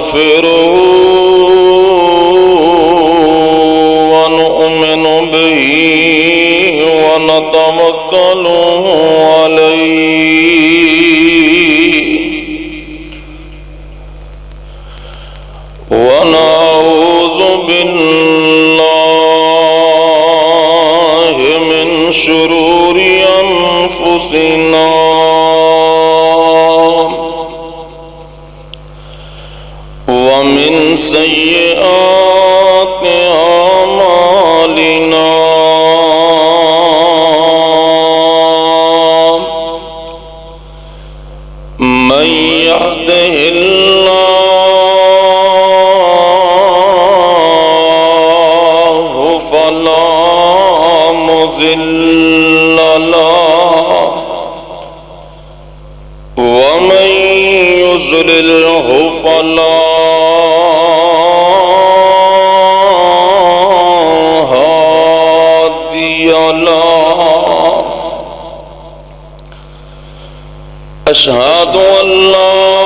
ونستغفره ونؤمن به ونتوكل عليه ونعوذ بالله من شرور أنفسنا ومن سيئات أعمالنا من يهده الله فلا مضل له ومن يضلله فلا أشهد أن لا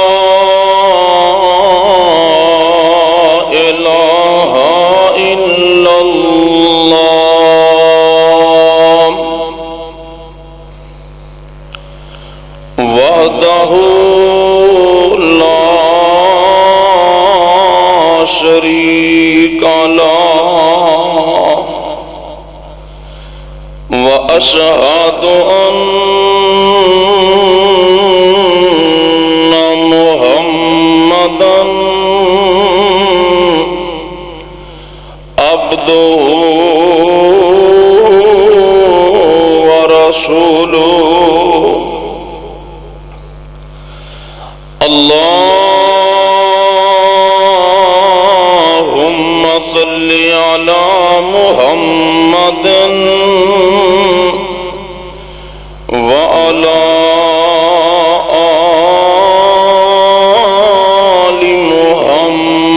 إله إلا الله وحده لا شريك له وأشهد أن محمدًا عبده ورسوله اللهم صل على محمد وعلى آل محمد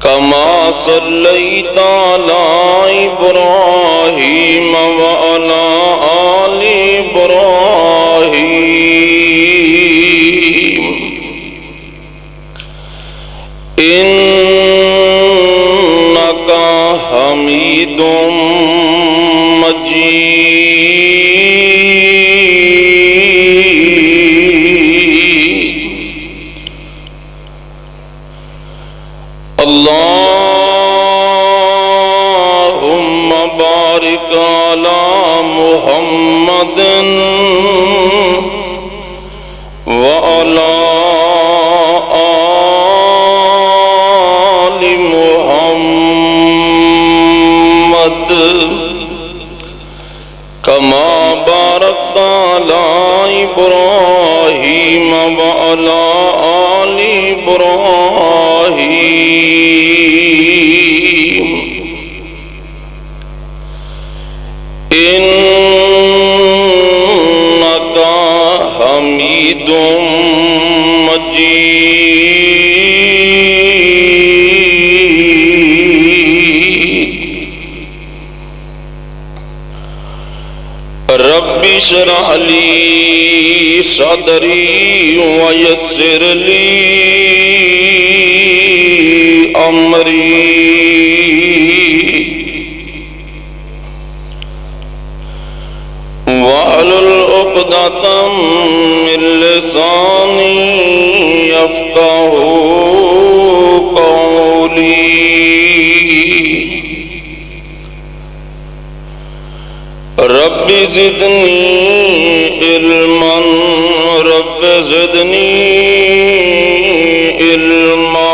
كما صليت على إبراهيم وعلى آل إبراهيم إنك حميد مجيد اللهم بارك على محمد وعلى آل محمد كما باركت على إبراهيم وعلى آل إبراهيم إنك حميد مجيد رب اشرح لي صدري ويسر لي أمري واحلل عقدة من لساني يفقهوا قولي رب زدني علما رب زدني علما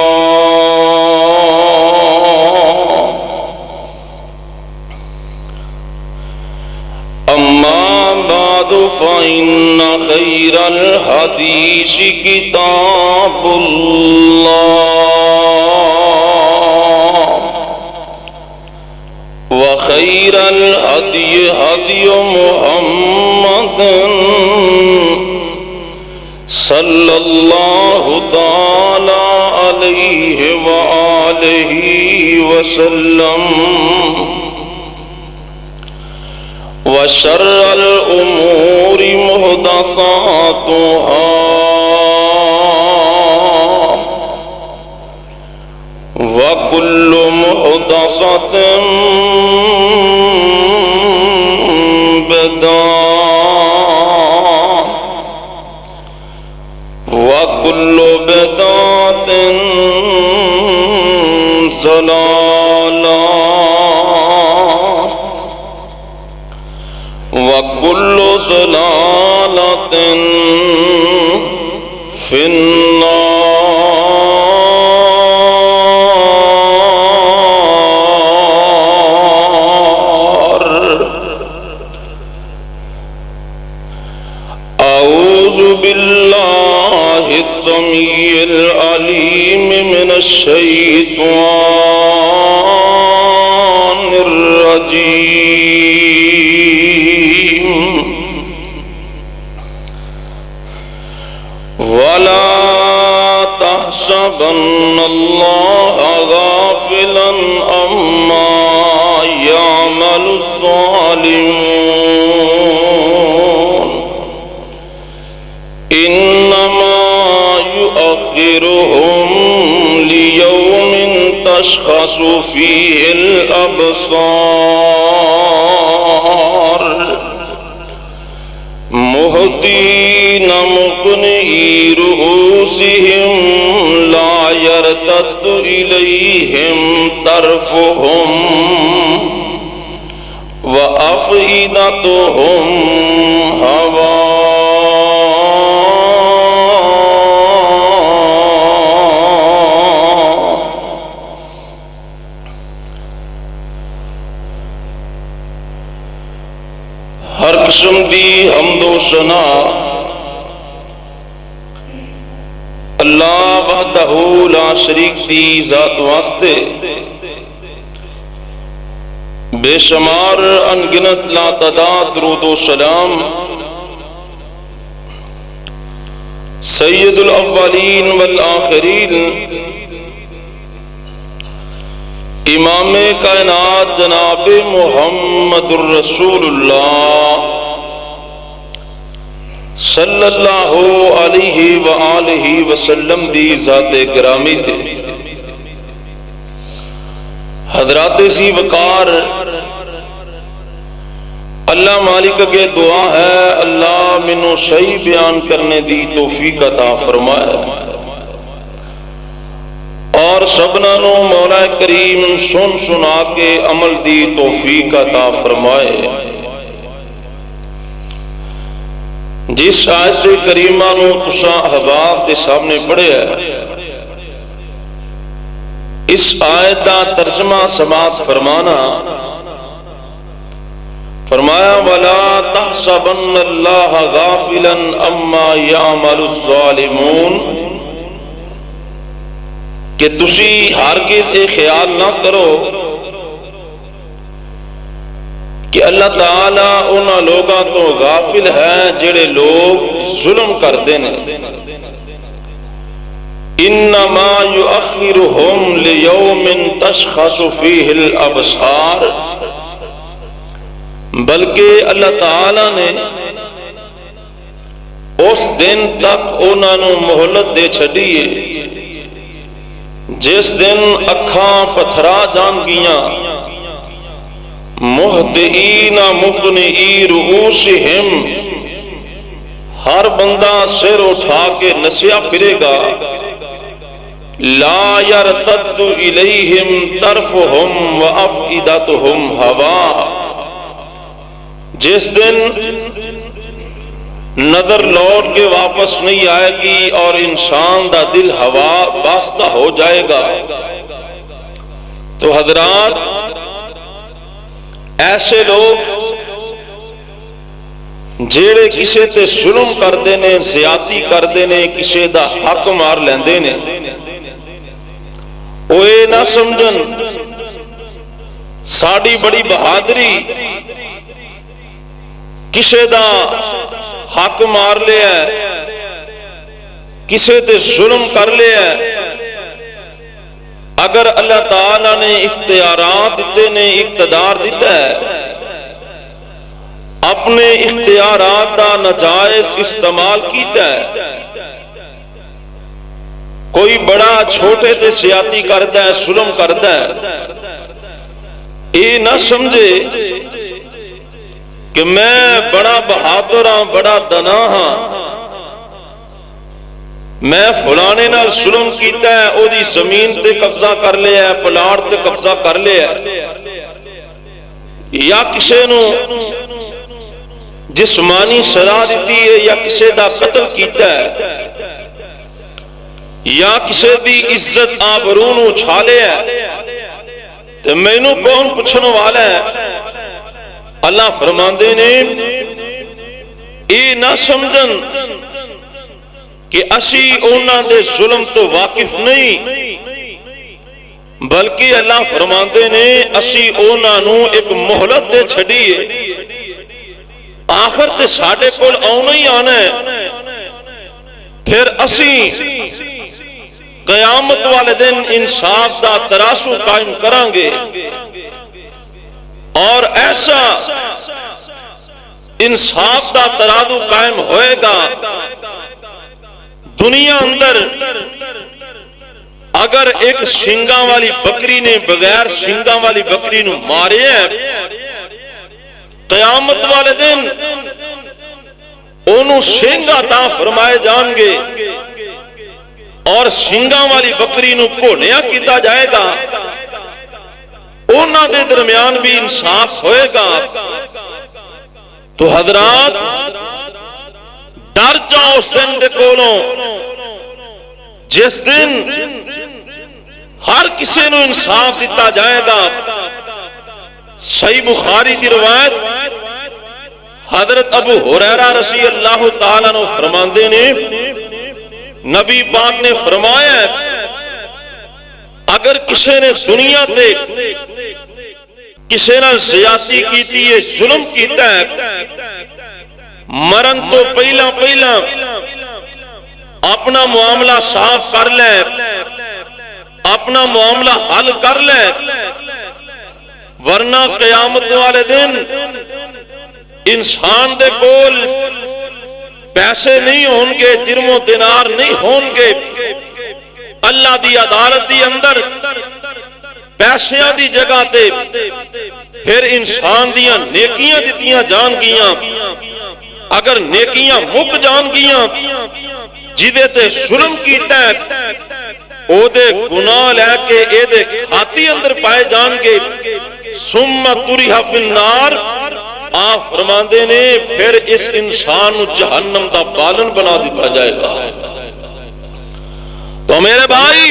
أما بعد فإن خير الحديث كتاب الله وخير الهدي هدي محمد صلى الله تعالى عليه وآله وسلم وشر الأمور محدثاتها محدثاتها وكل محدثة بدعة وكل بدعة ضلالة وكل ضلالة في النار. أعوذ بالله السميع العليم من الشيطان الرجيم. ولا تحسبن الله غافلا عما يعمل الظالمون إنما يؤخرهم ليوم تشخص فيه الأبصار مهطعين مقنعي رؤوسهم لا يرتد إليهم طرفهم وأفئدتهم هواء. ہر قسم دی حمد و ثنا اللہ وحدہ لا شریک دی ذات واسطے بے شمار انگنت لا تعداد درود و سلام سید الاولین والآخرین امام کائنات جناب محمد الرسول اللہ صلی اللہ علیہ وآلہ وسلم دی ذات گرامی تھے. حضرات سی وقار اللہ مالک کے دعا ہے اللہ منو صحیح بیان کرنے دی توفیق عطا فرمائے اور سبنا نو مولا کریم سن سنا کے عمل دی توفیق عطا فرمائے. جس آیت کریمہ نو تساں احباب دے سامنے پڑھے ہے اس آیت دا ترجمہ سماعت فرمانا فرمایا وَلَا تَحْسَبَنَّ اللَّهَ غَافِلًا عَمَّا يَعْمَلُ الظَّالِمُونَ کہ تسی ہرگز یہ خیال نہ کرو کہ اللہ تعالیٰ انہاں لوگاں تو غافل ہیں جڑے لوگ ظلم کردے نے. انما یؤخرہم لیوم تشخص فیہ الابصار بلکہ اللہ تعالیٰ نے اس دن تک انہاں نو مہلت دے چھڈیے جس دن اکھاں پتھرا جان گیاں مہطعین مقنعی رؤوسہم ہر بندہ سر اٹھا کے نسیا پھرے گا لا یرتد الیہم طرفہم وافئدتہم ہوا جس دن نظر لوٹ کے واپس نہیں آئے گی اور انسان دا دل ہوا واسطہ ہو جائے گا. تو حضرات ایسے لوگ جیڑے کسے تے ظلم کردے نے زیادتی کردے نے کسے دا حق مار لیندے نے اوے نہ سمجھن ساڑی بڑی بہادری کسے دا حق مار لیا ہے کسے تے ظلم کر لیا ہے. اگر اللہ تعالیٰ نے اختیارات دیتے نے اقتدار دیتا ہے اپنے اختیارات دا ناجائز استعمال کیتا ہے. کوئی بڑا چھوٹے تے زیادتی کردا ہے، ظلم کردا ہے، یہ نہ سمجھے کہ میں بڑا بہادر ہاں، بڑا دنا ہاں، میں فلانے نال ظلم کیتا ہے، او دی زمین تے قبضہ کر لیا ہے، پلاٹ تے قبضہ کر لیا ہے، یا کسے نو جسمانی سزا دیتی ہے، یا کسے دا قتل کیتا ہے، یا کسے دی عزت آبرو نو چھالے ہے، تو مینوں کون پوچھنے والا ہے؟ اللہ فرماندے نے اے نہ سمجھن کہ اسی اونا دے ظلم تو واقف نہیں، بلکہ اللہ فرماندے نے اسی اونا نو ایک مہلت دے چھڑیے، آخر تے ساڑے کول آنا ہی آنا ہے، پھر اسی قیامت والے دن انصاف دا تراسو قائم کریں گے، اور ایسا انصاف دا ترازو قائم ہوئے گا دنیا اندر اگر ایک سنگاں والی بکری نے بغیر سنگاں والی بکری نو مارے ہیں، قیامت والے دن انہوں سنگ عطا فرمائے جان گے اور سنگاں والی بکری نو کھونیا کیتا جائے گا، انہاں دے درمیان بھی انصاف ہوئے گا. تو حضرات ڈر جاؤ اس دن دے کولوں جس دن ہر کسی نو انصاف دیتا جائے گا. صحیح بخاری دی روایت حضرت ابو ہریرہ رضی اللہ تعالیٰ عنہ فرماندے نے نبی پاک نے فرمایا اگر کسی نے دنیا تے کسی نے زیادتی کیتی ہے، ظلم کیتا ہے، مرن تو پہلا اپنا معاملہ صاف کر لے، اپنا معاملہ حل کر لے، ورنہ قیامت والے دن انسان دے کول پیسے نہیں ہون گے، درم و دینار نہیں ہون گے، اللہ دی عدالت دی اندر پیسیاں دی جگہ تے پھر انسان دیاں نیکیاں دیتیاں جان گیاں. اگر نیکیاں مک جان گیاں، جدے تے ظلم کیتا ہے او دے گناہ لے کے اے دے کھاتی اندر پائے جان گے. ثم طرح فی النار، آپ فرماندے نے پھر اس انسان جہنم دا بالن بنا دیتا جائے گا. تو میرے بھائی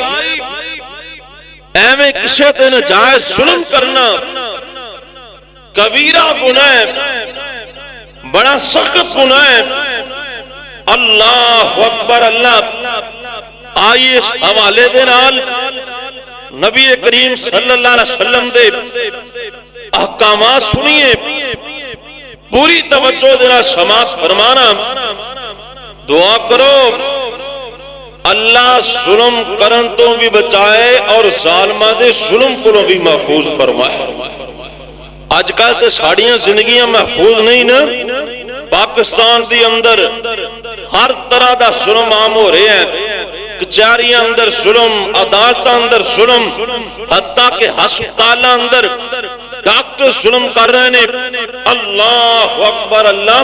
ایویں کسی تے ناجائز ظلم کرنا کبیرہ گناہ ہے، بڑا سخت گناہ ہے. اللہ اکبر. اللہ آئیے اس حوالے دے نال نبی کریم صلی اللہ علیہ وسلم دے احکامات سنیے، پوری توجہ دینا سماعت فرمانا. دعا کرو اللہ ظلم کرن تو بھی بچائے اور ظالمہ دے ظلم کو بھی محفوظ فرمائے. آج کل تے ساڑیاں زندگیاں محفوظ نہیں نا. پاکستان دی اندر ہر طرح دا ظلم عام ہو رہے ہیں، کچہریاں اندر ظلم، عدالتاں اندر ظلم، حتیٰ کہ ہسپتالاں اندر ڈاکٹر ظلم کر رہے ہیں. اللہ اکبر. اللہ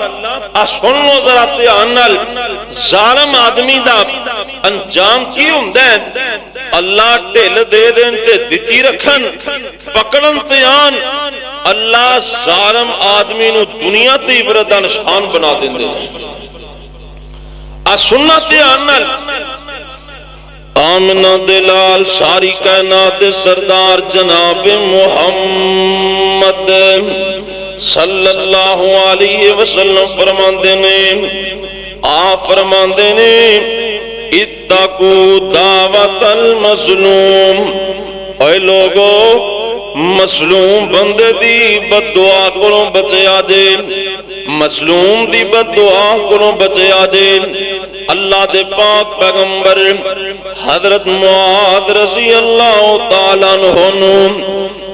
سن لو ذرا دھیان نال، ظالم آدمی دا انجام کی ہوندا ہے؟ اللہ ڈھل دے دین تے دتی رکھن، پکڑن تے آن، اللہ ظالم آدمی نو دنیا تے عبرت دا نشان بنا دیندے. سننا دھیان نال. آمنہ دلال ساری کائنات سردار جناب محمد صلی اللہ علیہ وسلم فرماندے نے، آپ فرماندے نے اتقو دعوت المظلوم، اے لوگو مظلوم بندے دی بد دعا کو بچے آجے، مظلوم دی بد دعا کو بچے آجے. اللہ دے پاک پیغمبر حضرت معاذ رضی اللہ تعالیٰ عنہ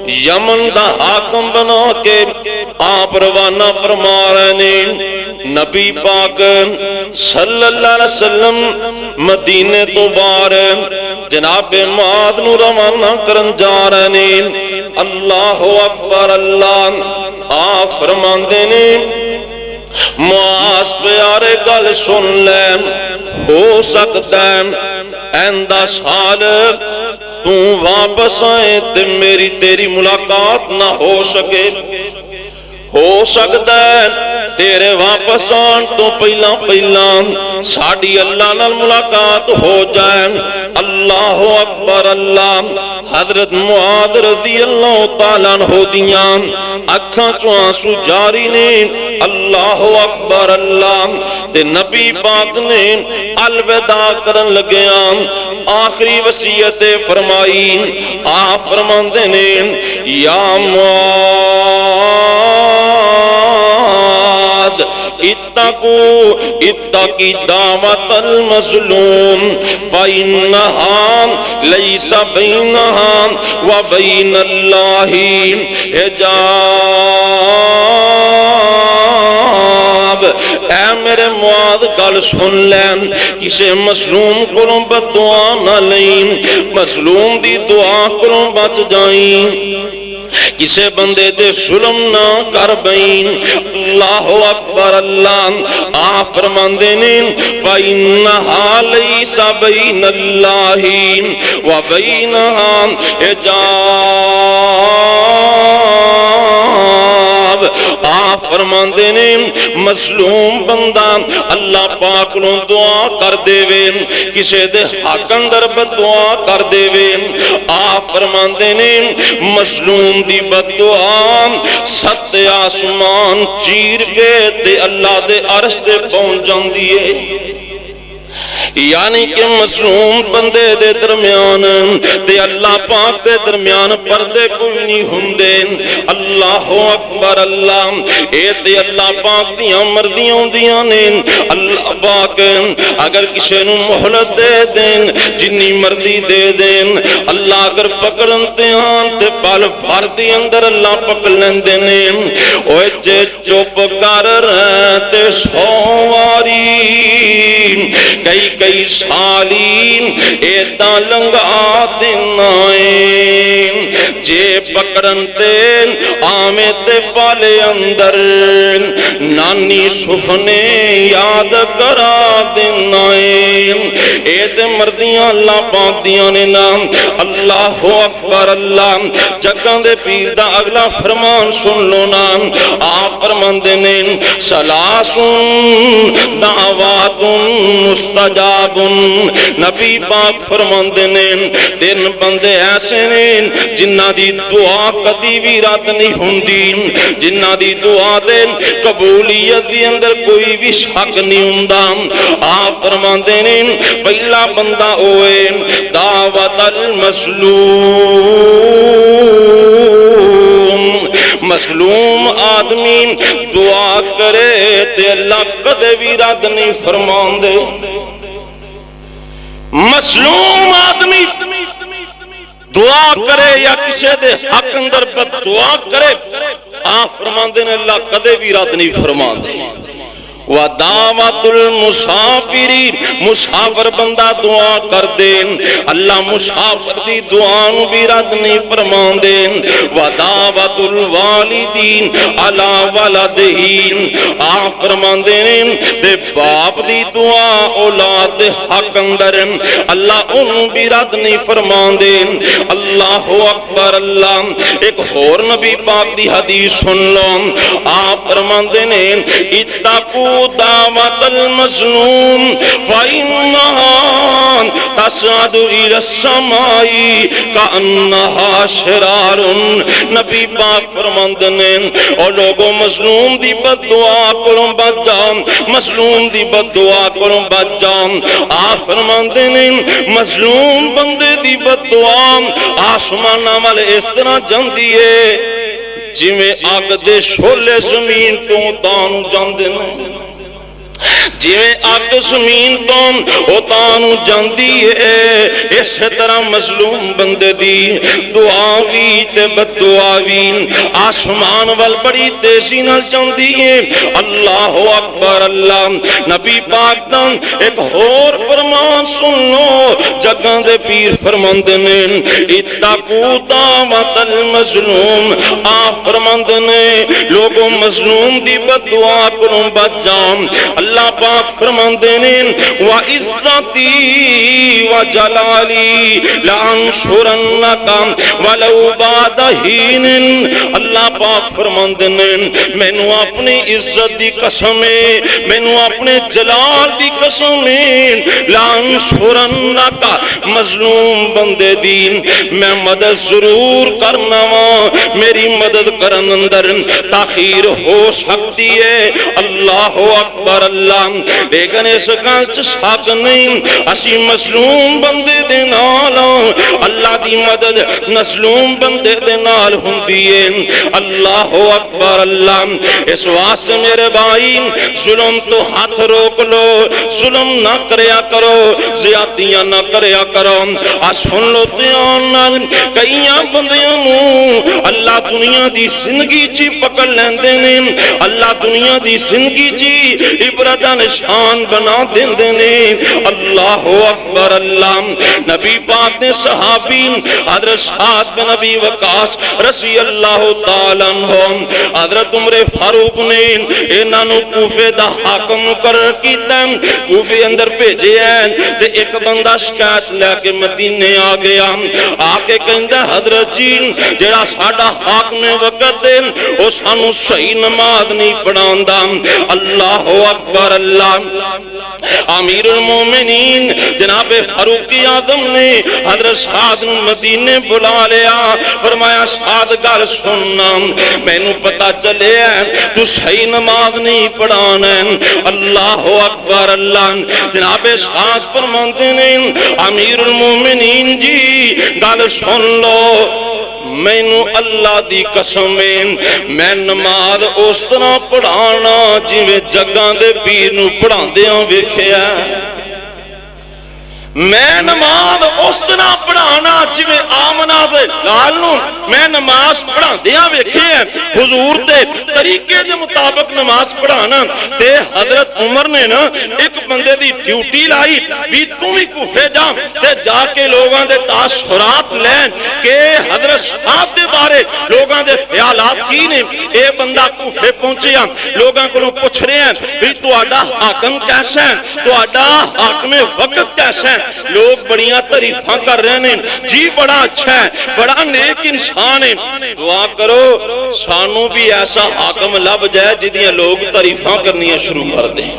یمن دا حاکم بنا کے آپ روانہ فرما رہے نے نبی پاک صلی اللہ علیہ وسلم مدینے تو باہر جناب معاذ نو روانہ کرن جا رہے نے اللہ اکبر اللہ آپ فرماندے نے معاذ پیارے گل سن لے ہو سکتا ہے آئندہ سال تو واپس آئے تے میری تیری ملاقات نہ ہو سکے ہو سکتا ہے تیرے واپس آن تو پہلا ساڑی اللہ نال ملاقات ہو جائے اللہ اکبر اللہ حضرت معاذ رضی اللہ تعالیٰ عنہ دیاں اکھاں چوں آنسو جاری نے اللہ اکبر اللہ تے نبی پاک نے الوداع کرن لگیاں آخری وصیت فرمائی آپ فرماندے نے یا معاذ اتقی دعوت المظلوم فإنها ليس بينها وبين الله حجاب اے میرے معاذ گل سن لین کسے مظلوم کولوں بد دعا نہ لین مظلوم دی دعا کولوں بچ جائیں کسے بندے دے ظلم نہ کر بین اللہ اکبر اللہ آپ فرماندے نے فَإِنَّهَا لَيْسَ بَيْنَ اللَّهِ وَبَيْنَهَا حجاب آپ فرماندے نے مظلوم بندہ اللہ پاک نو دعا کر دے وے کسے دے حق اندر بدعا کر دے وے آپ فرماندے نے مظلوم دی بدعا ست آسمان چیر کے تے اللہ دے عرش تے پہنچ جاندی ہے یعنی کہ مظلوم بندے دے درمیان تے اللہ پاک دے درمیان پردے کوئی نہیں ہوندے اللہ اکبر اللہ اے تے اللہ پاک دیاں مرضیاں ہوندیاں نے اللہ پاک اگر کسے نو مہلت دے دین جنی مرضی دے دین اللہ اگر پکڑن تے ہاں تے پل بھر دی اندر اللہ پکڑ لیندے نے اوے جے چپ کر تے سواری کئی سالین ایدہ لنگا دنائیں جے پکڑن تے آمیں تے پالے اندر نانی سفنے یاد کرا دنائیں ایدہ مردیاں اللہ پاک دیاں نے نام اللہ اکبر اللہ جگہ دے پیر دا اگلا فرمان سن لو نام آپ فرمان دینے سلاسن دعواتن مستجاب نبی پاک فرماندے نے تین بندے ایسے نے جنہ دی دعا کدی بھی رد نہیں ہوندی جنہ دی دعا دے قبولیت دی اندر کوئی بھی شک نہیں ہوندا آپ فرماندے نے پہلا بندہ ہوئے دعوت المظلوم مظلوم آدمی دعا کرے تے اللہ کدے بھی رد نہیں فرماندے مظلوم آدمی دعا کرے یا کسے دے حق اندر بد دعا کرے آپ فرماندے نے اللہ کدے بھی رد نہیں فرماندے وَدَعْوَةُ الْمُسَافِرِ مسافر بندہ دعا کر دے اللہ مسافر دی دعا نو بھی رد نہیں فرمان دے وَدَعْوَةُ الْوَالِدِينَ عَلَى وَلَدِهِ آپ فرمان دے دے باپ دی دعا اولاد دے حق اندر اللہ انہوں بھی رد نہیں فرمان دے اللہ اکبر اللہ ایک اور نبی پاک دی حدیث سن لو آپ فرمان دے اتقوا دعوت المظلوم فإنها تصعد إلى السماء كأنها شرار نبی پاک فرماندے نے اور لوگوں مظلوم دی بد دعا کروں بچ جاؤ مظلوم دی بد دعا کروں بچ جاؤ آپ فرماندے نے مظلوم بندے دی بد دعا آسمان والے اس طرح جاندی ہے جی میں آگ دے شولے زمین تو تانو جاندے نے جویں اگ زمین تو اوتاں جاندی ہے، اس طرح مظلوم بندے دی دعا وی تے بد دعا وی آسمان وال بڑی تیزی نال جاندی ہے۔ اللہ اکبر اللہ۔ نبی پاک دا ایک اور فرمان سن لو، جگاں دے پیر فرماندے نے اتقوا دعوت المظلوم، آپ فرماندے نے لوگوں مظلوم دی بد دعا کو بچ جاؤ۔ اللہ پاک فرماندے نے وعزتی وجلالی لانصرنک ولو بعد حین۔ اللہ پاک فرماندے نے مینوں اپنی عزت دی قسم ہے، مینوں اپنے جلال دی قسم ہے، لانصرنک مظلوم بندے دی میں مدد ضرور کرنا وا، میری مدد کرن اندر تاخیر ہو سکتی ہے۔ اللہ اکبر اللہ۔ لیکن اس گل چ شک نہیں، اسی مظلوم بندے دے نال اللہ دی مدد مظلوم بندے دے نال ہوندی ہے۔ اللہ اکبر اللہ۔ اس واسطے میرے بھائی ظلم تو ہاتھ روک لو، ظلم نہ کریا کرو، زیادتیاں نہ کریا کرو۔ آ سن لو دھیان نال، کئیاں بندیاں نوں اللہ دنیا دی زندگی چی پکڑ لیندے نے، اللہ دنیا دی زندگی چی عبرت دا نشان بنا دیندے نے۔ اللہ اکبر اللہ۔ نبی پاک نے صحابی حضرت سعد بن ابی وقاص رضی اللہ تعالی عنہ، حضرت عمر فاروق نے انہاں نوں کوفے دا حاکم مقرر کیتا، کوفے اندر بھیجے ہیں تے ایک بندہ شکایت لے کے مدینے آ گیا، آ کے کہندا حضرت جی جڑا ساڈا حاکم وقت ہے او سانوں صحیح نماز نہیں پڑھاندا۔ اللہ اکبر اللہ۔ امیر المومنین جناب فاروق اعظم نے حضرت سعد نوں مدینے بلا لیا، فرمایا سعد گل سننا، مینوں پتہ چلے تو صحیح نماز نہیں پڑھانا۔ اللہ اکبر اللہ۔ جناب سعد فرماندے نے امیر المومنین جی گل سن لو، مینوں اللہ دی قسم ہے میں نماز اس طرح پڑھانا جویں جگاں دے پیر نوں پڑھاندیاں ویکھیا، میں نماز اس طرح پڑھانا جویں آمنہ دے لال نوں میں نماز پڑھاندیاں ویکھے ہیں، حضور دے طریقے دے مطابق نماز پڑھانا۔ تے حضرت عمر نے نا ایک بندے دی ڈیوٹی لائی بھی تم ہی کوفے جا تے جا کے لوگاں دے تاثرات لین کہ حضرت صاحب دے بارے لوگاں دے خیالات کی نے۔ اے بندہ کوفے پہنچیا، لوگاں کو پوچھ رہے ہیں بھی تہاڈا حاکم کیسا ہے، تہاڈا حاکم وقت کیسا ہے؟ لوگ بڑیاں تعریفاں کر رہے ہیں، جی بڑا اچھا ہے، بڑا نیک انسان ہے۔ دعا کرو سانوں بھی ایسا حاکم لب جائے جدیاں لوگ تعریفاں کرنیاں شروع کر دیں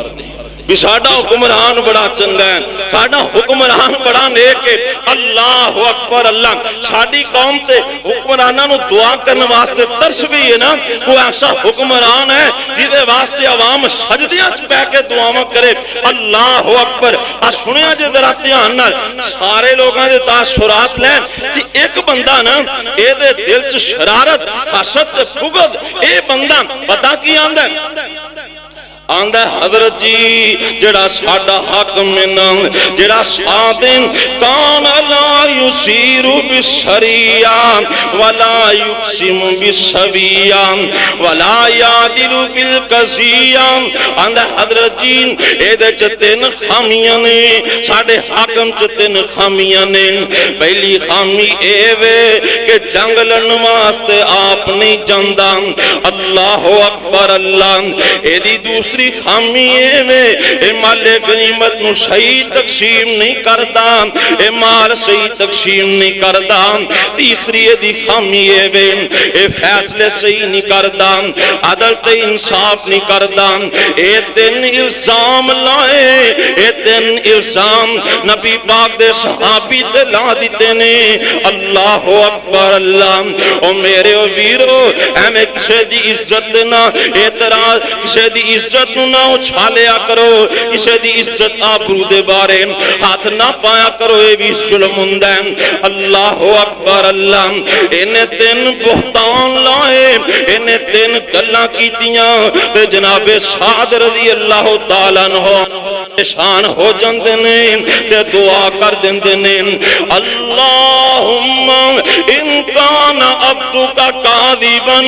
بھی ساڈا حکمران بڑا چنگا ہے، ساڈا حکمران بڑا نیک ہے۔ اللہ اکبر اللہ۔ ساڈی قوم تے حکمراناں نوں دعا کرنے واسطے ترس گئی ہے نا، وہ ایسا حکمران ہے جدے واسطے عوام سجدیاں چ بیٹھ کے دعاواں کرے۔ اللہ اکبر۔ آ سنیا جے ذرا دھیان نال، سارے لوگاں دے تاثرات لین تے ایک بندہ نا اے دے دل چ شرارت حسد تے بغض، اے بندہ پتہ کی آندا ہے؟ آندہ حضرت جی جڑا ساڈا حاکم نا جڑا سادن کان لا یسیر بالشریعہ ولا یقسم بالسویہ ولا یعدل بالقضیہ۔ آندہ حضرت جی اے دے چ تین خامیاں نے، ساڈے حاکم چ تین خامیاں نے۔ پہلی خامی اے وے کہ جنگ لڑن واسطے آپ نہیں جاندا۔ اللہ اکبر اللہ۔ اے دی دوسری خامی اے مال غنیمت نو صحیح تقسیم نہیں کردا، اے مال صحیح تقسیم نہیں کردا۔ تیسری دی خامی اے فیصلے صحیح نہیں کردا، عدل تے انصاف نہیں کردا۔ اے تین الزام لائے، اے تین الزام نبی پاک دے صحابی تے لا دیتے نے۔ اللہ اکبر اللہ۔ او میرے ویرو ایویں کسے دی عزت نہ اعتراض، کسے دی عزت عزت نو نہ اچھالیا کرو، کسے دی عزت آبرو دے بارے ہاتھ نہ پایا کرو، اے بھی ظلم ہوندا ہے۔ اللہ اکبر اللہ، انہیں تین بہتان لائے، انہیں تین گلاں کیتیاں تے جناب سعد رضی اللہ تعالیٰ عنہ شان ہو جاندے نے تے دعا کر دیندے نے، اللہم ان کان عبدک کاذبا،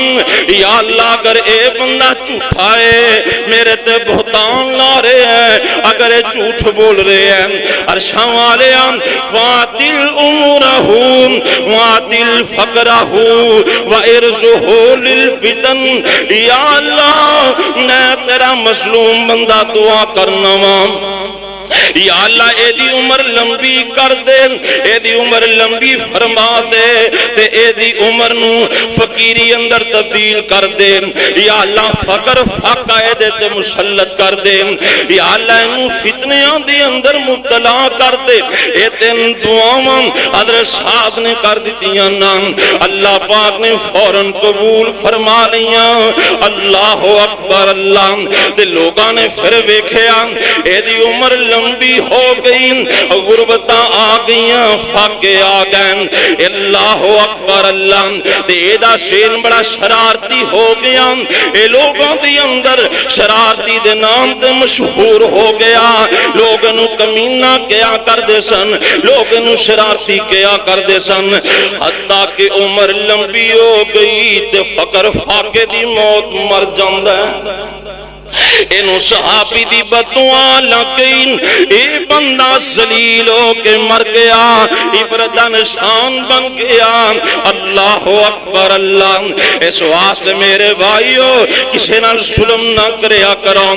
یا اللہ اگر اے بندہ جھوٹا ہے، میرے تے بہتان لا رہے ہیں، اگر اے جھوٹ بول رہے ہیں، عرشاں والے فاتل امورہ واتل فقرہ وارزہ للفتن، یا اللہ میں تیرا مظلوم بندہ دعا کرنا وا، یا اللہ اے دی عمر لمبی کر دے، اے دی عمر لمبی فرما دے تے اے دی عمر نو فقیری اندر تبدیل کر دے، یا اللہ فقر فاقہ اے دے تے مسلط کر دے، یا اللہ انو فتنیاں دی اندر مبتلا کر دے، اے تین دعاواں حضرت سعد نے کر دیتیاں نا، اللہ پاک نے فوراً قبول فرما لیاں، اللہ اکبر اللہ، تے لوگاں نے پھر ویکھیا اے دی عمر لمبی ہو گئی، غربتاں آ گئیاں، فاقے آ گئے، اللہ اکبر اللہ، تے ایدہ شین بڑا شرارتی ہو گیا، اے لوگوں دی اندر شرارتی دے نام تے مشہور ہو گیا، لوگ انو کمینہ کیا کر دے سن، لوگ انو شرارتی کیا کر دے سن، حتیٰ کہ عمر لمبی ہو گئی تے فقر فاقے دی موت مر جاندہ ہے، انو صحابی دی بدعا لگ گئی، اے بندہ ذلیل ہو کے مر گیا، عبرت نشان بن گیا، اللہ اکبر اللہ، اس واسطے میرے بھائیو کسی نال ظلم نہ کریا کرو،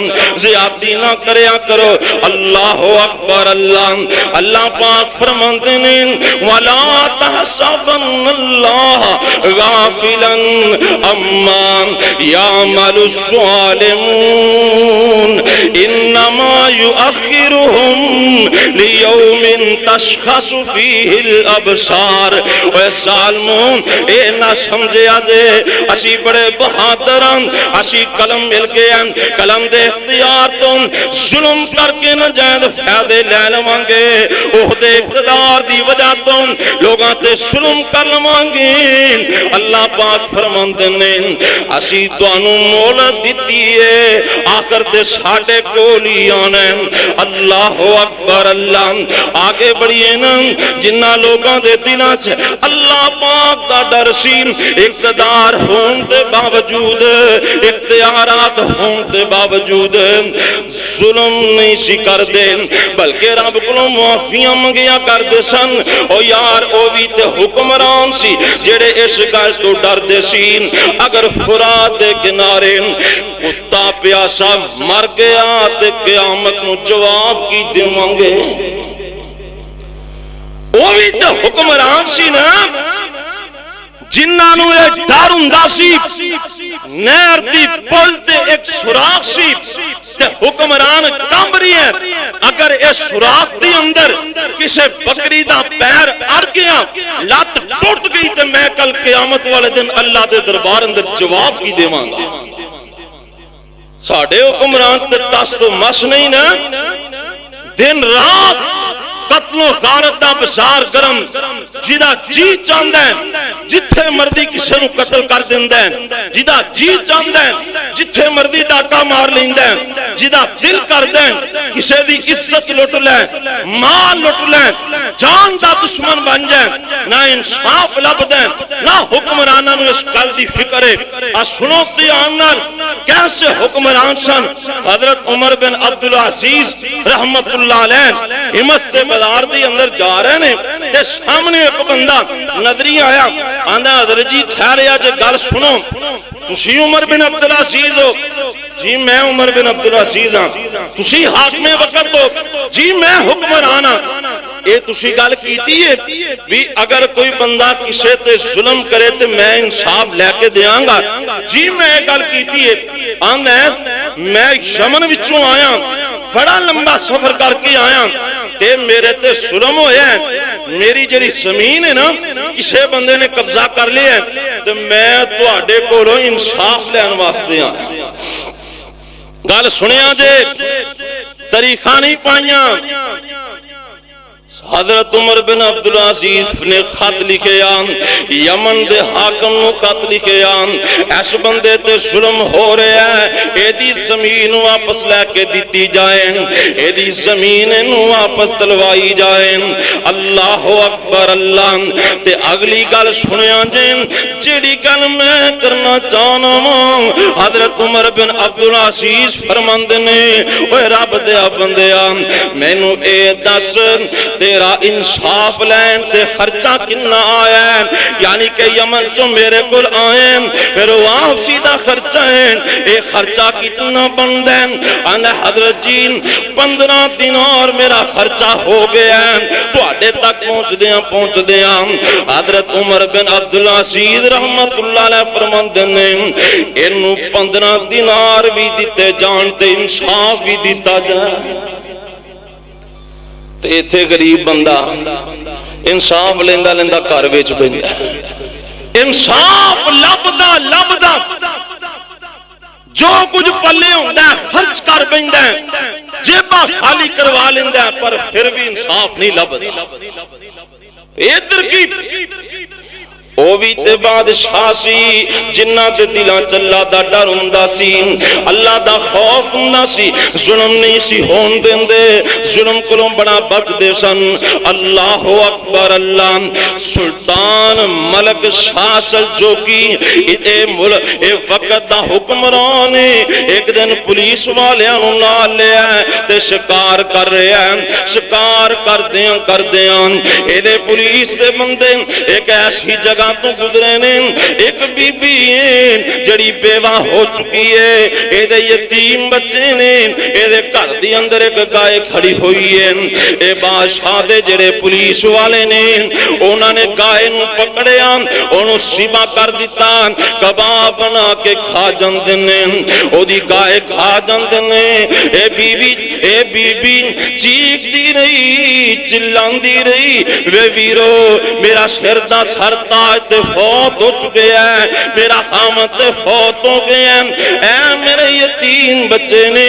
زیادتی نہ کریا کرو، اللہ اکبر اللہ، اللہ پاک فرماندے نے وَلَا تَحْسَبَنَّ اللَّهَ غَافِلًا عَمَّا يَعْمَلُ الظَّالِمُونَ، انما یؤخرهم لیوم تشخص فیہ الابصار، اے ظالمون اے نہ سمجھے آجے اسی بڑے بہادران، اسی قلم مل گئے ہیں، قلم دے اختیار تم ظلم کر کے نہ جائد فیادے لے لوانگے، اہدے اقتدار دی وجہ تم لوگاں تے ظلم کر لوانگے، اللہ پاک فرماندے نے اسی توانو مولت دیتی ہے، آخر دے ساڑھے کولی آنے، اللہ اکبر اللہ، آگے بڑھئے نا جنہ لوگاں دے دلوں چھے اللہ پاک دا ڈر سی، اقتدار ہون دے باوجود، اختیارات ہون دے باوجود ظلم نہیں سی کر دے، بلکہ رب کو معافیاں منگیا کر دے سن، او یار او بھی تے حکمران سی جڑے اس گل تو ڈر دے سی، اگر فرات دے کنارے کتا پیاسا مر گیا تے قیامت نو جواب کی دیوانگے، وہ بھی تے حکمران سی نا، جنہاں نو ایک ڈر ہوندا سی، نہر دی پل تے ایک سوراخ سی تے حکمران کام رہی ہے، اگر اس سوراخ دی اندر کسے بکری دا پیر اڑ گیا لات ٹوٹ گئی تے میں کل قیامت والے دن اللہ دے دربار اندر جواب کی دیوانگا، ساڑھے حکمران تے ٹس تو مس نہیں نا، دن رات قتل و غارت دا بازار گرم، جیدہ جی چاندہ ہے جتھے مردی کسے نو قتل کر دیندہ ہے، جیدہ جی چاندہ ہے جتھے مردی ڈاکہ مار لیندہ ہے، جیدہ دل کر دیں کسے دی عزت لٹ لیں، مال لٹ لیں، جان دا دشمن بن جائیں، نہ انصاف لب دیں، نہ حکمرانہ نو اس کل دی فکر ہے، سنو دیانال کیسے حکمران سن، حضرت عمر بن عبدالعزیز رحمت اللہ علیہ ہمت سے بازار دی اندر جا رہے ہیں، تے سامنے ایک بندہ نظری آیا، آندھا حضرت جی ٹھہریا جے گل سنو، تسی عمر بن عبدالعزیز ہو؟ جی میں عمر بن عبدالعزیز ہاں۔ تسی حاکم وقت ہو؟ جی میں حکمران ہاں۔ اے تسی گل کیتی ہے بھی اگر کوئی بندہ کسے تے ظلم کرے تے میں انصاف لے کے دیاں گا؟ جی میں گل کیتی ہے، آندھا ہے میں یمن وچوں آیا، بڑا لمبا سفر کر کے آیا، تے میرے تے ظلم ہویا ہے، میری جڑی زمین ہے نا کسے بندے نے قبضہ کر لیا ہے، تے میں تواڈے کولوں انصاف لین واسطے آیا۔ گل سنیا جے تاریخاں نہیں پائیاں حضرت عمر بن عبدالعزیز نے خط لکھے آن یمن دے حاکم نو خط لکھے آن ایس بندے تے ظلم ہو رہا ہے ایدی زمین واپس لے کے دیتی جائیں ایدی زمین نو واپس تلوائی جائیں اللہ اکبر اللہ تے اگلی گل سنیا جائیں جیڑی گل میں کرنا چاہنا ہوں حضرت عمر بن عبدالعزیز فرمند نے اوہ رب دے بندیا میں نو اے دس تیرا انصاف لین تے خرچہ کنا آیا ہے یعنی کہ یمن چو میرے کل آئیں پھر واپسی دا خرچہ ہے اے خرچہ کتنا بند ہے اندھے حضرت جی 15 دینار میرا خرچہ ہو گیا ہے تو آڑے تک پہنچ دیاں حضرت عمر بن عبدالعزیز رحمت اللہ علیہ فرماندے نے انہوں 15 دینار بھی دیتے جانتے انصاف بھی دیتا جائے تے ایتھے غریب بندہ انصاف لیندہ لیندہ کار ویچ بیندا انصاف لبدا جو کچھ پلے ہوندا ہے خرچ کر بیندا جیبا خالی کروا لیندا پر پھر بھی انصاف نہیں لبدا ادھر کی او بھی تے بادشاہ سی جنہ تے دلاں چلا دا ڈر ہوندا سی اللہ دا خوف ہوندا سی ظلم نہیں سی ہون دیندے ظلم کولوں بڑا بچ دے سن اللہ اکبر اللہ سلطان ملک شاہ سلجوقی اے وقت دا حکمران ایک دن پولیس والیاں نوں نال لے آئے تے شکار کر رہے ہیں شکار کر دیاں اے دے پولیس سے بندے ایک ایسی جگہ تو گزرے نے ایک بی بی جڑی بیوہ ہو چکی ہے اے دے یتیم بچے نے اے دے گھر دی اندر ایک گائے کھڑی ہوئی ہے اے بادشاہ دے جڑے پولیس والے نے انہاں نے گائے نو پکڑیا انہوں سیما کر دیتا کباب بنا کے کھا جاندے نے او دی گائے کھا جاندے نے اے بی بی چیخ دی رہی چلاندی رہی وے ویرو میرا سر دا سر تاج تے فوت ہو چکے ہیں میرا خامت فوت ہو گئے ہیں اے میرے یتیم بچے نے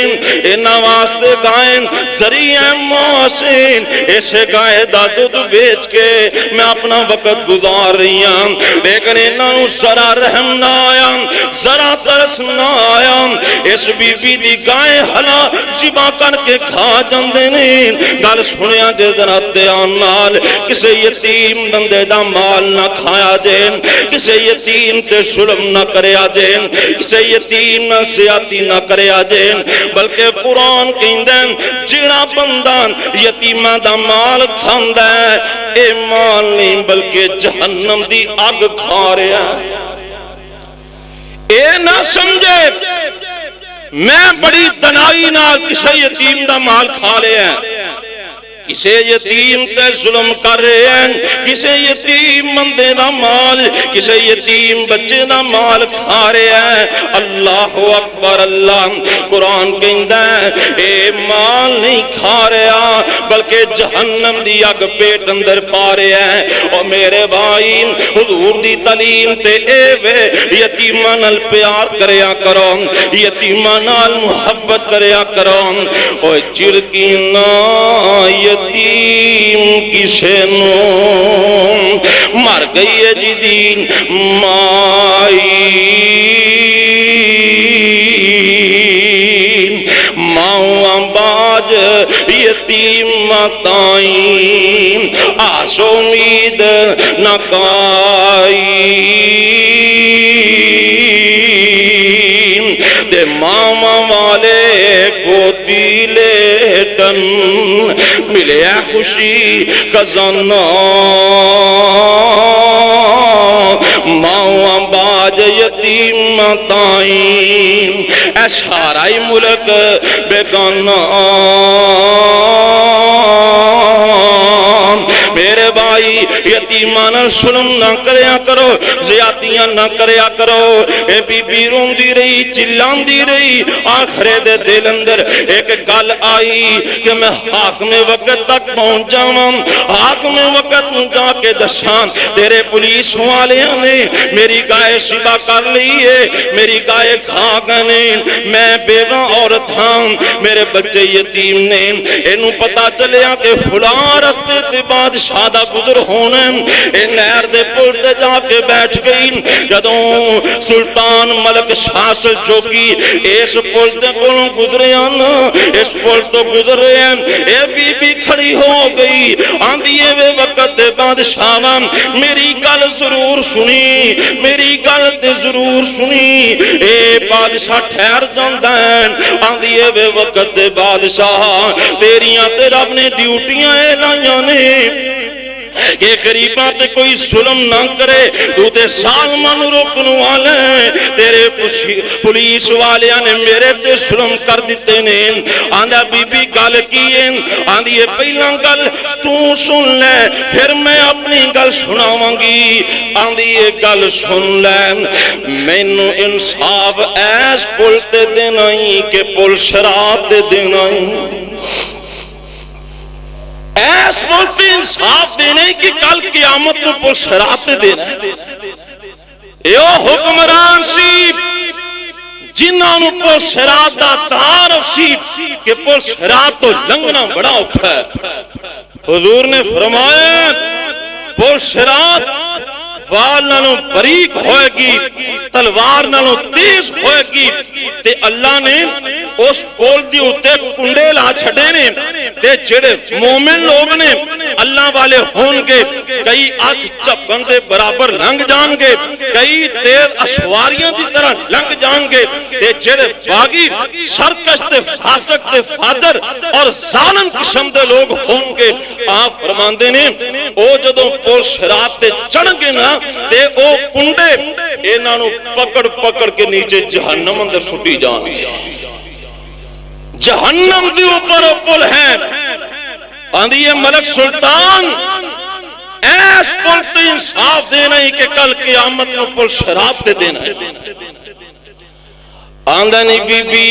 انہاں واسطے گائیں ذریعہ محسن اسے گائے دا دودھ بیچ کے میں اپنا وقت گزار رہی ہوں لیکن انہاں ذرا رحم نہ آیا ذرا ترس نہ آیا اس بی بی دی گائیں ہلا ذبح کر کے کھا جاندے نے گل سنیا جے ذرا دھیان نال کسے یتیم بندے دا مال نہ کھایا جائیں کسے یتیم تے ظلم نہ کریا جائیں کسے یتیم نہ زیادتی نہ کریا جائیں بلکہ قرآن کہندیں جڑا بندان یتیمہ دا مال کھاندا ہے اے مال نہیں بلکہ جہنم دی آگ کھا رہا اے نہ سمجھے میں بڑی دنائی نہ کسے یتیم دا مال کھا لیا ہے کسے یتیم تے ظلم کر رہے ہیں کسے یتیم بندے دا مال کسے یتیم بچے دا مال کھا رہے ہیں اللہ اکبر اللہ قرآن کہندا ہے اے مال نہیں کھا رہا بلکہ جہنم دی اگ پیٹ اندر پا رہے ہیں اور میرے بھائی حضور دی تعلیم تے اے وے یتیماں نال پیار کریا کرو یتیماں نال محبت کریا کرو او چڑکی نہ یتیم کسے نو مر گئی ہے جی دین مائی ماں باج یتیم ماتائیں آس امید نہ کائی دے ماما والے کو دیلیٹن ملے خوشی خزانہ ماں باج یتیم ماتائیں اے سارائی ملک بیگانہ میرے بھائی یتیماں نال ظلم نہ کریا کرو، زیادتیاں نہ کریا کرو۔ اے بی بی روندی رہی، چلاندی رہی، آخرے دے دل اندر ایک گل آئی کہ میں حاکم وقت تک پہنچ جاواں، حاکم وقت جا کے دساں تیرے پولیس والیاں نے میری گائے شبا کر لی ہے، میری گائے کھا گئے، میں بیوہ عورت ہاں، میرے بچے یتیم نے، اینو پتا چلیا کہ فلاں رستے تے بادشاہ دا گزر ہونا، اے نہر دے پل تے جا کے بیٹھ گئی۔ جدوں سلطان ملک شاسل چوکی اس پل تے کولوں گزرے نا، اس پل تو گزرے ہیں، اے بی بی کھڑی ہو گئی، آندھی وے وقت دے بادشاہ میری گل ضرور سنی، میری گل تے ضرور سنی۔ اے بادشاہ ٹھہر جاندا ہے، آندھی وے وقت دے بادشاہ تیریاں تے رب نے ڈیوٹیاں لائیاں نے کہ غریباں تے کوئی ظلم نہ کرے، تو تے ظالماں نوں روکن والے، تیرے پولیس والیاں نے میرے تے ظلم کر دتے نے۔ آندا بی بی گل کی ہے؟ آندی ہے پہلا گل تو سن لے پھر میں اپنی گل سناواں گی۔ آندی ہے گل سن لے، مینوں انصاف ایس پل تے دینا ہی کہ پل صراط تے دینا ہی، ایس پل تے انصاف دینے کی کل قیامت کو پل صراط تے دینا ہے۔ ایو حکمران سی جنہاں نوں پل صراط دا تعارف سی کہ پل صراط تو لنگنا بڑا اوکھا ہے۔ حضور نے فرمایا پل صراط وال نالوں بریک ہوئے گی، تلوار نالوں تیز ہوئے گی، تے اللہ نے اس پول دی اتے کنڈے لا چھڑے نے، تے جڑے مومن لوگ نے اللہ والے ہون گے، کئی آنکھ چپن دے برابر لنگ جان گے، کئی تیز اسواریاں دی طرح لنگ جان گے، تے جڑے باغی سرکش تے فاسق تے فاجر اور ظالم قسم دے لوگ ہون گے۔ آپ فرماندے نے او جدوں پول صراط تے چڑھ گے نا تے او کنڈے انہاں نوں پکڑ پکڑ کے نیچے جہنم اندر سٹی جان گے۔ جہنم دی اوپر پل ہے، آندھی ہے ملک سلطان ایس پل تے انصاف دینا ہی کہ کل قیامت کو پل صراط تے دینا ہے۔ آندھنی بی بی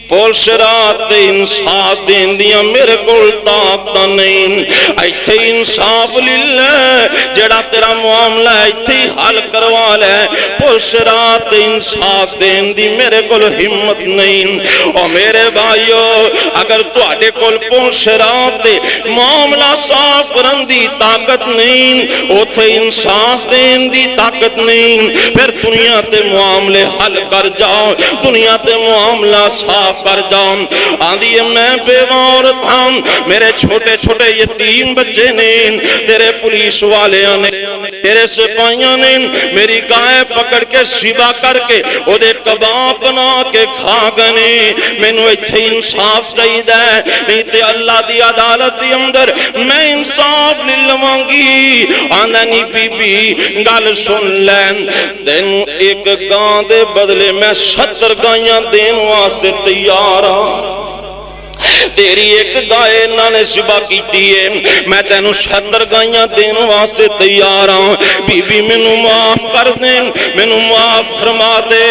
پول صراط تے انصاف دین دیا میرے کول طاقت نہیں، ایتھے انصاف للہ جڑا تیرا معاملہ ایتھے حل کروا لے، پول صراط تے انصاف دین دی میرے کول ہمت نہیں۔ اور میرے بھائیو اگر تواڈے کول پول صراط تے معاملہ صاف کرن دی طاقت نہیں، اوتھے انصاف دین دی طاقت نہیں، پھر دنیا تے معاملے حل کر جاؤ، دنیا تے معاملہ صاف کر جاؤں۔ آندھی ہے میں بیوہ عورت ہوں، میرے چھوٹے چھوٹے یتیم بچے نے، تیرے پولیس والے نے، تیرے سپاہیاں نے میری گائے پکڑ کے شبا کر کے او دے کباب بنا کے کھا گنے، میں نو ایتھے انصاف چاہیے ہے، نہیں تے اللہ دی عدالت دی اندر میں انصاف للواں گی۔ آندھنی بی بی گل سن لین، تینوں ایک گاں دے بدلے میں 70 گائیاں دین واسطے تیار ہاں، تیری ایک گائے نہ نے شبا کیتی ہے، میں تینوں 70 گائیاں دین واسطے تیار ہاں، بی بی مینوں معاف کر دیں، مینوں معاف فرما دے۔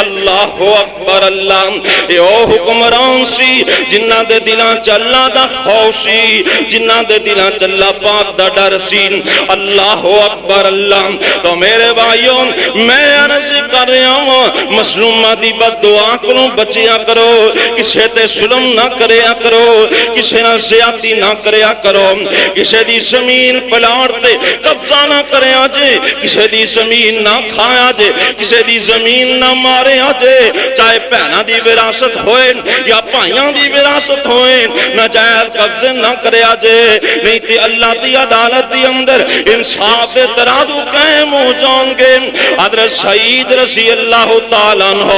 اللہ اکبر اللہ، اے او حکمران سی جنہ دے دلاں چ اللہ دا خوف سی، جنہ دے دلاں چ اللہ پاک دا ڈر سی۔ اللہ اکبر اللہ۔ تو میرے بھائیوں میں عرض کر رہا ہوں مظلومہ دی بد دعا کروں بچیا کرو، کسے تے ظلم نہ کریا کرو، کسے نہ زیادتی نہ کریا کرو، کسے دی زمین پلاٹ تے قبضہ نہ کریا جے، کسے دی زمین نہ کھایا جے، کسے دی زمین نہ ماریا جے، چاہے پہنا دی وراثت ہوئے یا پائیاں دی وراثت ہوئے، ناجائز قبضے نہ کریا جے، نہیں تے اللہ دی عدالت دی اندر انصاف دے ترازو قائم ہو جان گے۔ حضرت سعید رضی اللہ تعالیٰ عنہ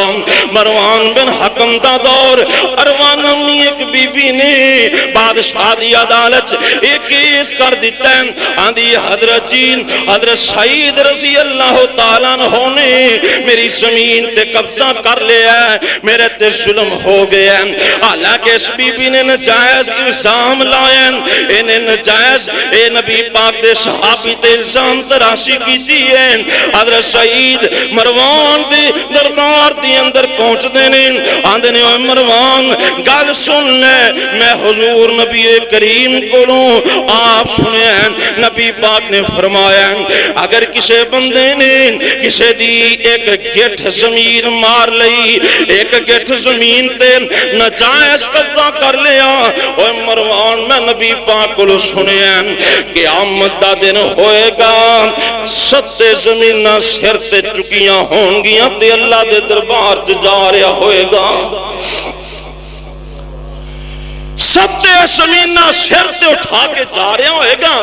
مروان بن حکم دا دور اروان امی ایک بی بی نے بادشاہ دی عدالت ایک کیس کر دیتا ہے آندھی حضرت جین حضرت سعید رضی اللہ تعالیٰ عنہ نے میری زمین تے قبضہ کر لیا ہے میرے تے ظلم ہو گیا ہے حالانکہ اس بی بی نے نجائز الزام لائے انہیں نجائز اے نبی پاک دے صحابی تے الزام تراشی کی دیئے حضرت سعید مروان دے دربار دی اندر پہنچ دینے آندھے نے اے مروان گل سن لے میں حضور نبی کریم کو لوں آپ سنے ہیں نبی پاک نے فرمایا اگر کسے بندے نے کسے دی ایک گٹھ زمین مار لئی ایک گٹھ زمین تے نجائز قبضہ کر لیا اے مروان میں نبی پاک کو سنے ہیں قیامت دا دن ہوئے گا 7 زمینہ سر تے چکیاں ہون گیاں تے اللہ دے دربار جا رہا ہوئے گا 7 زمینہ سر تے اٹھا کے جا رہا ہوئے گا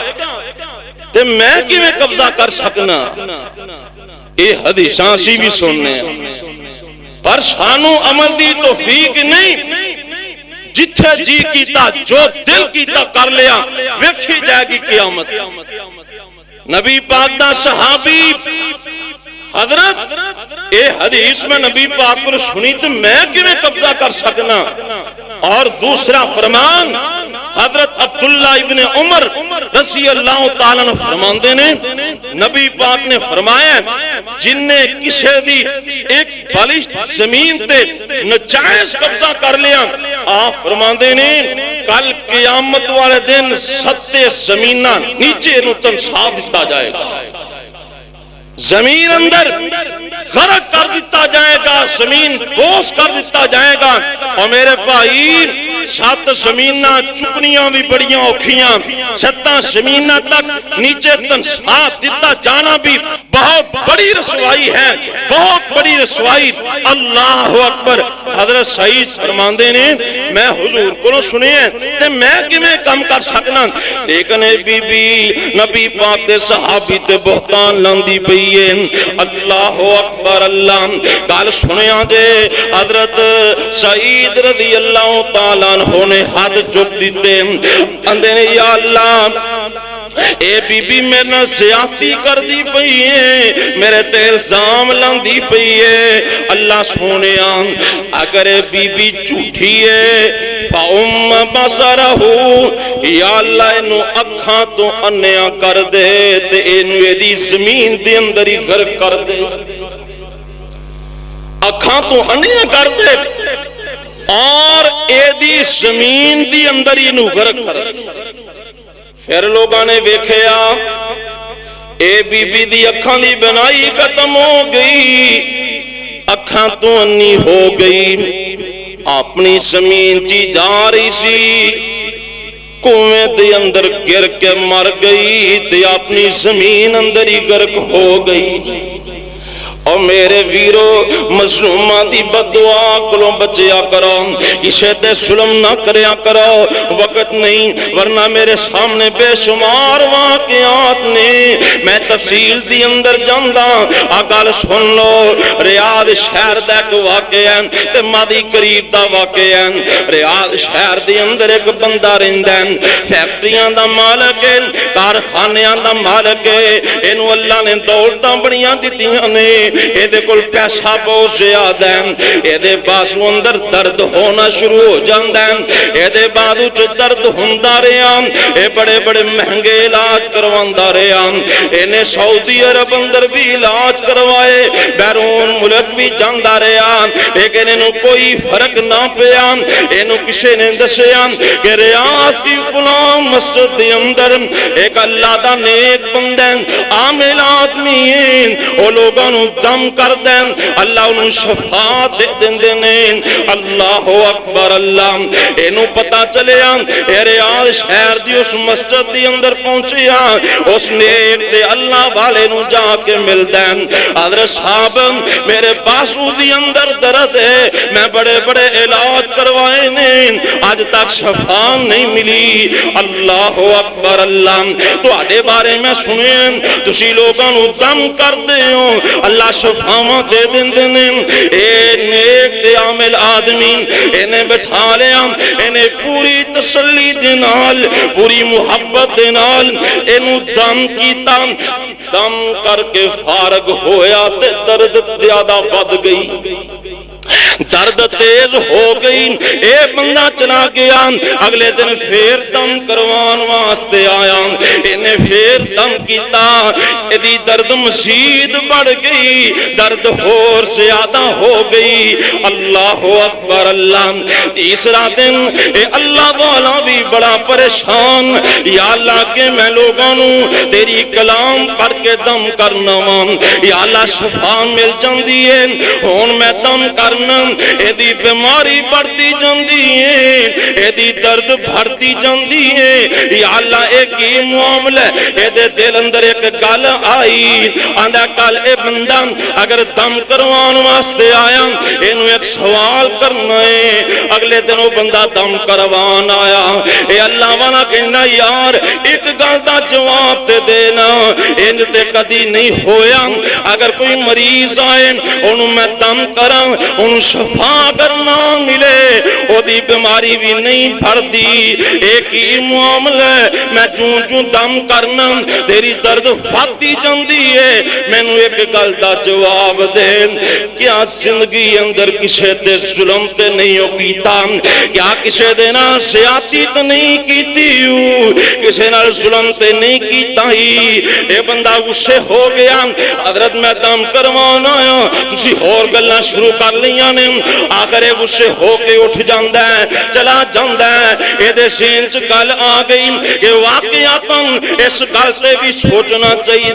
تے میں کی میں قبضہ کر سکنا اے حدیثاں سی بھی سننے پر سانو عمل دی توفیق نہیں جتھے جی کیتا جو دل کیتا کر لیا ویکھی جائے گی قیامت نبی پاک دا صحابی حضرت اے حدیث میں نبی پاک پر سنی تو میں کیویں قبضہ کر سکنا اور دوسرا فرمان حضرت عبداللہ ابن عمر رضی اللہ تعالیٰ نے فرمان دینے نبی پاک نے فرمایا جن نے کسے دی ایک بالشت زمین تے نجائز قبضہ کر لیا آپ فرمان دینے کل قیامت والے دن 7 زمینہ نیچے نتن صاف دیتا جائے گا زمین اندر غرق کر دیتا جائے گا زمین بوس کر دیتا جائے گا اور میرے بھائی 7 زمینہ چکنیاں بھی بڑیاں اوکھیاں 7 زمینہ تک نیچے تنصاف دیتا جانا بھی بہت بڑی رسوائی ہے بہت بڑی رسوائی اللہ اکبر حضرت سعید فرماندے نے میں حضور کو سنے ہیں تے میں کہ میں کم کر سکنا لیکن بی بی نبی پاک دے صحابی تے بہتان لاندی پئیے اللہ اکبر اللہ گال سنیا جے حضرت سعید رضی اللہ تعالیٰ عنہ نے ہاتھ چک دیتے اندے نے یا اللہ اے بی بی میرے سیاسی کر دی پئی ہے میرے تے الزام لاندی پئی ہے اللہ سونے اگر بی بی جھوٹی ہے فَأُمَّ بَصَرَهُ یا اللہ انو اکھاں تو انیا کر دے تے انو ایدی زمین دے اندر ہی غرق کر دے اکھاں تو انیا کر دے اور ایدی زمین دی اندر ہی انو غرق کر دے پھر لوگاں نے ویکھیا اے بی بی دی اکھاں دی بنائی ختم ہو گئی اکھاں تو انی ہو گئی اپنی زمین چی جا رہی سی کنویں دے اندر گر کے مر گئی تے اپنی زمین اندر ہی غرق ہو گئی اور میرے ویرو مظلومہ دی بدعا کلوں بچیا کرو اسے تے ظلم نہ کریا کرو وقت نہیں ورنہ میرے سامنے بے شمار واقعات نے میں تفصیل دی اندر جاندہ آگال سن لو ریاض شہر دا ایک واقعہ تے مادی قریب دا واقعہ ریاض شہر دی اندر ایک بندہ رہندن فیکٹریاں دا مالک ہے کارخانیاں دا مالک ہے انہوں اللہ نے دولتاں بڑیاں دیتیاں نے اے دے کل پیسہ بہت زیادہ ہے اے دے باسو اندر درد ہونا شروع ہو جاندہ ہے اے دے بادو چو درد ہوندہ رہا اے بڑے بڑے مہنگے علاج کرواندہ رہا انہیں سعودی عرب اندر بھی علاج کروائے بیرون ملک بھی جاندہ رہا لیکن انہوں کوئی فرق نہ پیا انہوں کسے نے دسیا کہ ریاض کی فلان مسجد دے اندر ایک اللہ دا نیک بندن عامل آدمی ہیں وہ لوگانوں دم کر دیں اللہ انہوں شفاعت دے دیں دیں اللہ اکبر اللہ انہوں پتا چلے اے ریاض شہر دی اس مسجد دی اندر پہنچیا اس نیک دے اللہ والے نو جا کے مل دیں حضرت صاحب میرے باسو دی اندر درد ہے میں بڑے بڑے علاج کروائے نہیں آج تک شفاعت نہیں ملی اللہ اکبر اللہ تو آڑے بارے میں سنیں تسی لوگانوں دم کر دے ہو اللہ شفاعت دے دن دن اے نیک دے العالمین انہیں بٹھا لیا انہیں پوری تسلی دے نال پوری محبت دے نال انہوں دم کیتا دم کر کے فارغ ہویا تے درد زیادہ بڑھ گئی درد تیز ہو گئی اے بندہ چلا گیا اگلے دن پھر دم کروان واسطے آیا انہیں پھر دم کیتا ایدی درد مزید بڑھ گئی درد اور زیادہ ہو گئی اللہ اکبر اللہ تیسرا دن اے اللہ والا بھی بڑا پریشان یا اللہ کہ میں لوگوں تیری کلام پڑھ کے دم کرنا یا اللہ شفا مل جاندی ہے ہون میں دم کرنا ایدی بیماری بڑھتی جاندی ہے ایدی درد بڑھتی جاندی ہے یا اللہ ایک ہی معاملہ ایدے دل اندر ایک گل آئی آندھا کل اے بندہ اگر دم کروان واسطے آیا انہوں ایک سوال کرنا ہے اگلے دنوں بندہ دم کروان آیا اے اللہ والا کہنا یار ایک گل دا جواب تے دینا انج تے کدی نہیں ہویا اگر کوئی مریض آئے انہوں میں دم کرا انہوں شفا کرنا ملے او دی بیماری بھی نہیں بھر دی ایک ہی معاملہ میں چون چون دم کرنا تیری درد بھاتی جاندی ہے میں نو ایک گل دا جواب دے کیا زندگی اندر کسے دے ظلم تے نہیں ہو کیتا کیا کسے دے نا سیاسی تے نہیں کیتی کسے نا ظلم تے نہیں کیتا ہی اے بندہ غصے ہو گیا حضرت میں دم کروان آیا تسی اور گلنا شروع کر لیاں نے آخر غصے ہو کے اٹھ جاندہ ہے چلا جاندہ ہے اے دے سینچ گل آگئی کہ واقعاتاً اس گل سے بھی سوچنا چاہیے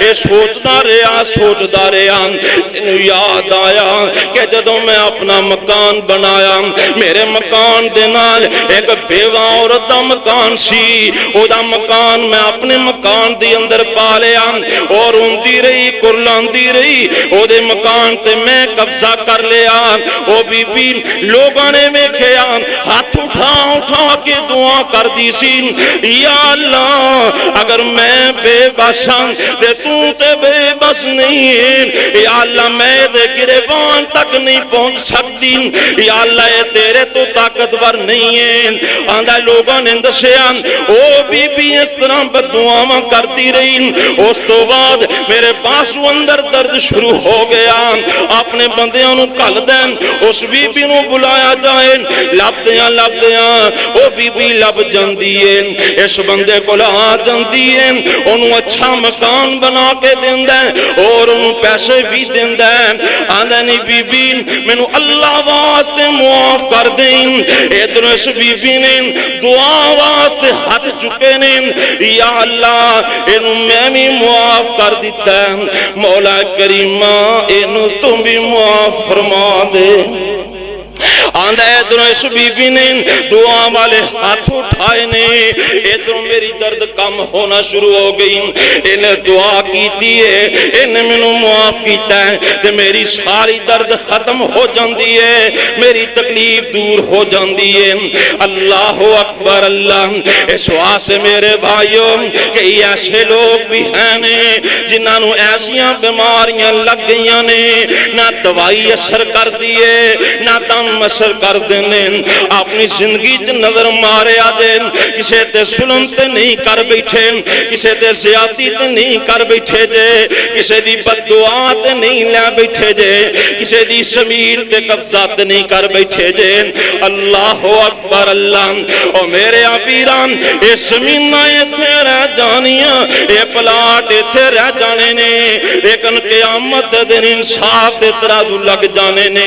اے سوچتا رہا انہوں یاد آیا کہ جدوں میں اپنا مکان بنایا میرے مکان دے نال ایک بیوہ عورت دا مکان سی او دا مکان میں اپنے مکان دی اندر پا لیا اور اندی رہی کرلاندی رہی او دے مکان تے میں قبضہ کر لیا او بی بی لوگاں نے میں کھیا ہاتھ اٹھا کے دعا کر دی سی یا اللہ اگر میں بے بساں تے تو تے بے بس نہیں یا اللہ میں دے گریبان تک نہیں پہنچ سکتی یا اللہ اے تیرے تو طاقتور نہیں ہے آندھا لوگاں نے دسیا او بی بی اس طرح بددعاواں کرتی رہی اس تو بعد میرے باسو اندر درد شروع ہو گیا اپنے بندیاں نو کل دیں اس بی بی نو بلایا جائے لب دیاں او بی بی لب جاندی ہے اس بندے کو لا جاندی ہے انہوں اچھا مکان بنا کے دیندہ ہے اور انہوں پیسے بھی دیندہ ہے آندھا نہیں بی بی میں نو اللہ واسطے معاف کر دیں ادھر اس بی بی نے دعا واسطے ہاتھ چکے نے یا اللہ انہوں میں بھی معاف کر دیتا ہے مولا کریمہ انہوں تم بھی معاف فرما دے آندھا ادھر اس بی بی نے دعا والے ہاتھ اٹھائے نے ادھر میری درد کم ہونا شروع ہو گئی انہیں دعا کی دیئے انہیں میں نو معاف کیتا ہے کہ میری ساری درد ختم ہو جاندی ہے میری تکلیف دور ہو جاندی ہے اللہ اکبر اللہ اس واسے میرے بھائیوں کہ ایسے لوگ بھی ہیں جنہاں نو ایسیاں بیماریاں لگ گئیاں نے نہ دوائی اثر کر دیئے نہ دم اثر کر دینے اپنی زندگی چ نظر مارے آجے کسے تے ظلم تے نہیں کر بیٹھے کسے تے زیادتی تے نہیں کر بیٹھے جے کسے دی بددعا تے نہیں لے بیٹھے جے کسے دی شمیر تے قبضہ تے نہیں کر بیٹھے جے اللہ اکبر اللہ او میرے آفیران اے زمین آئے تھے رہ جانیاں اے پلاٹ تھے رہ جانے نے لیکن قیامت دن انصاف تے ترازو لگ جانے نے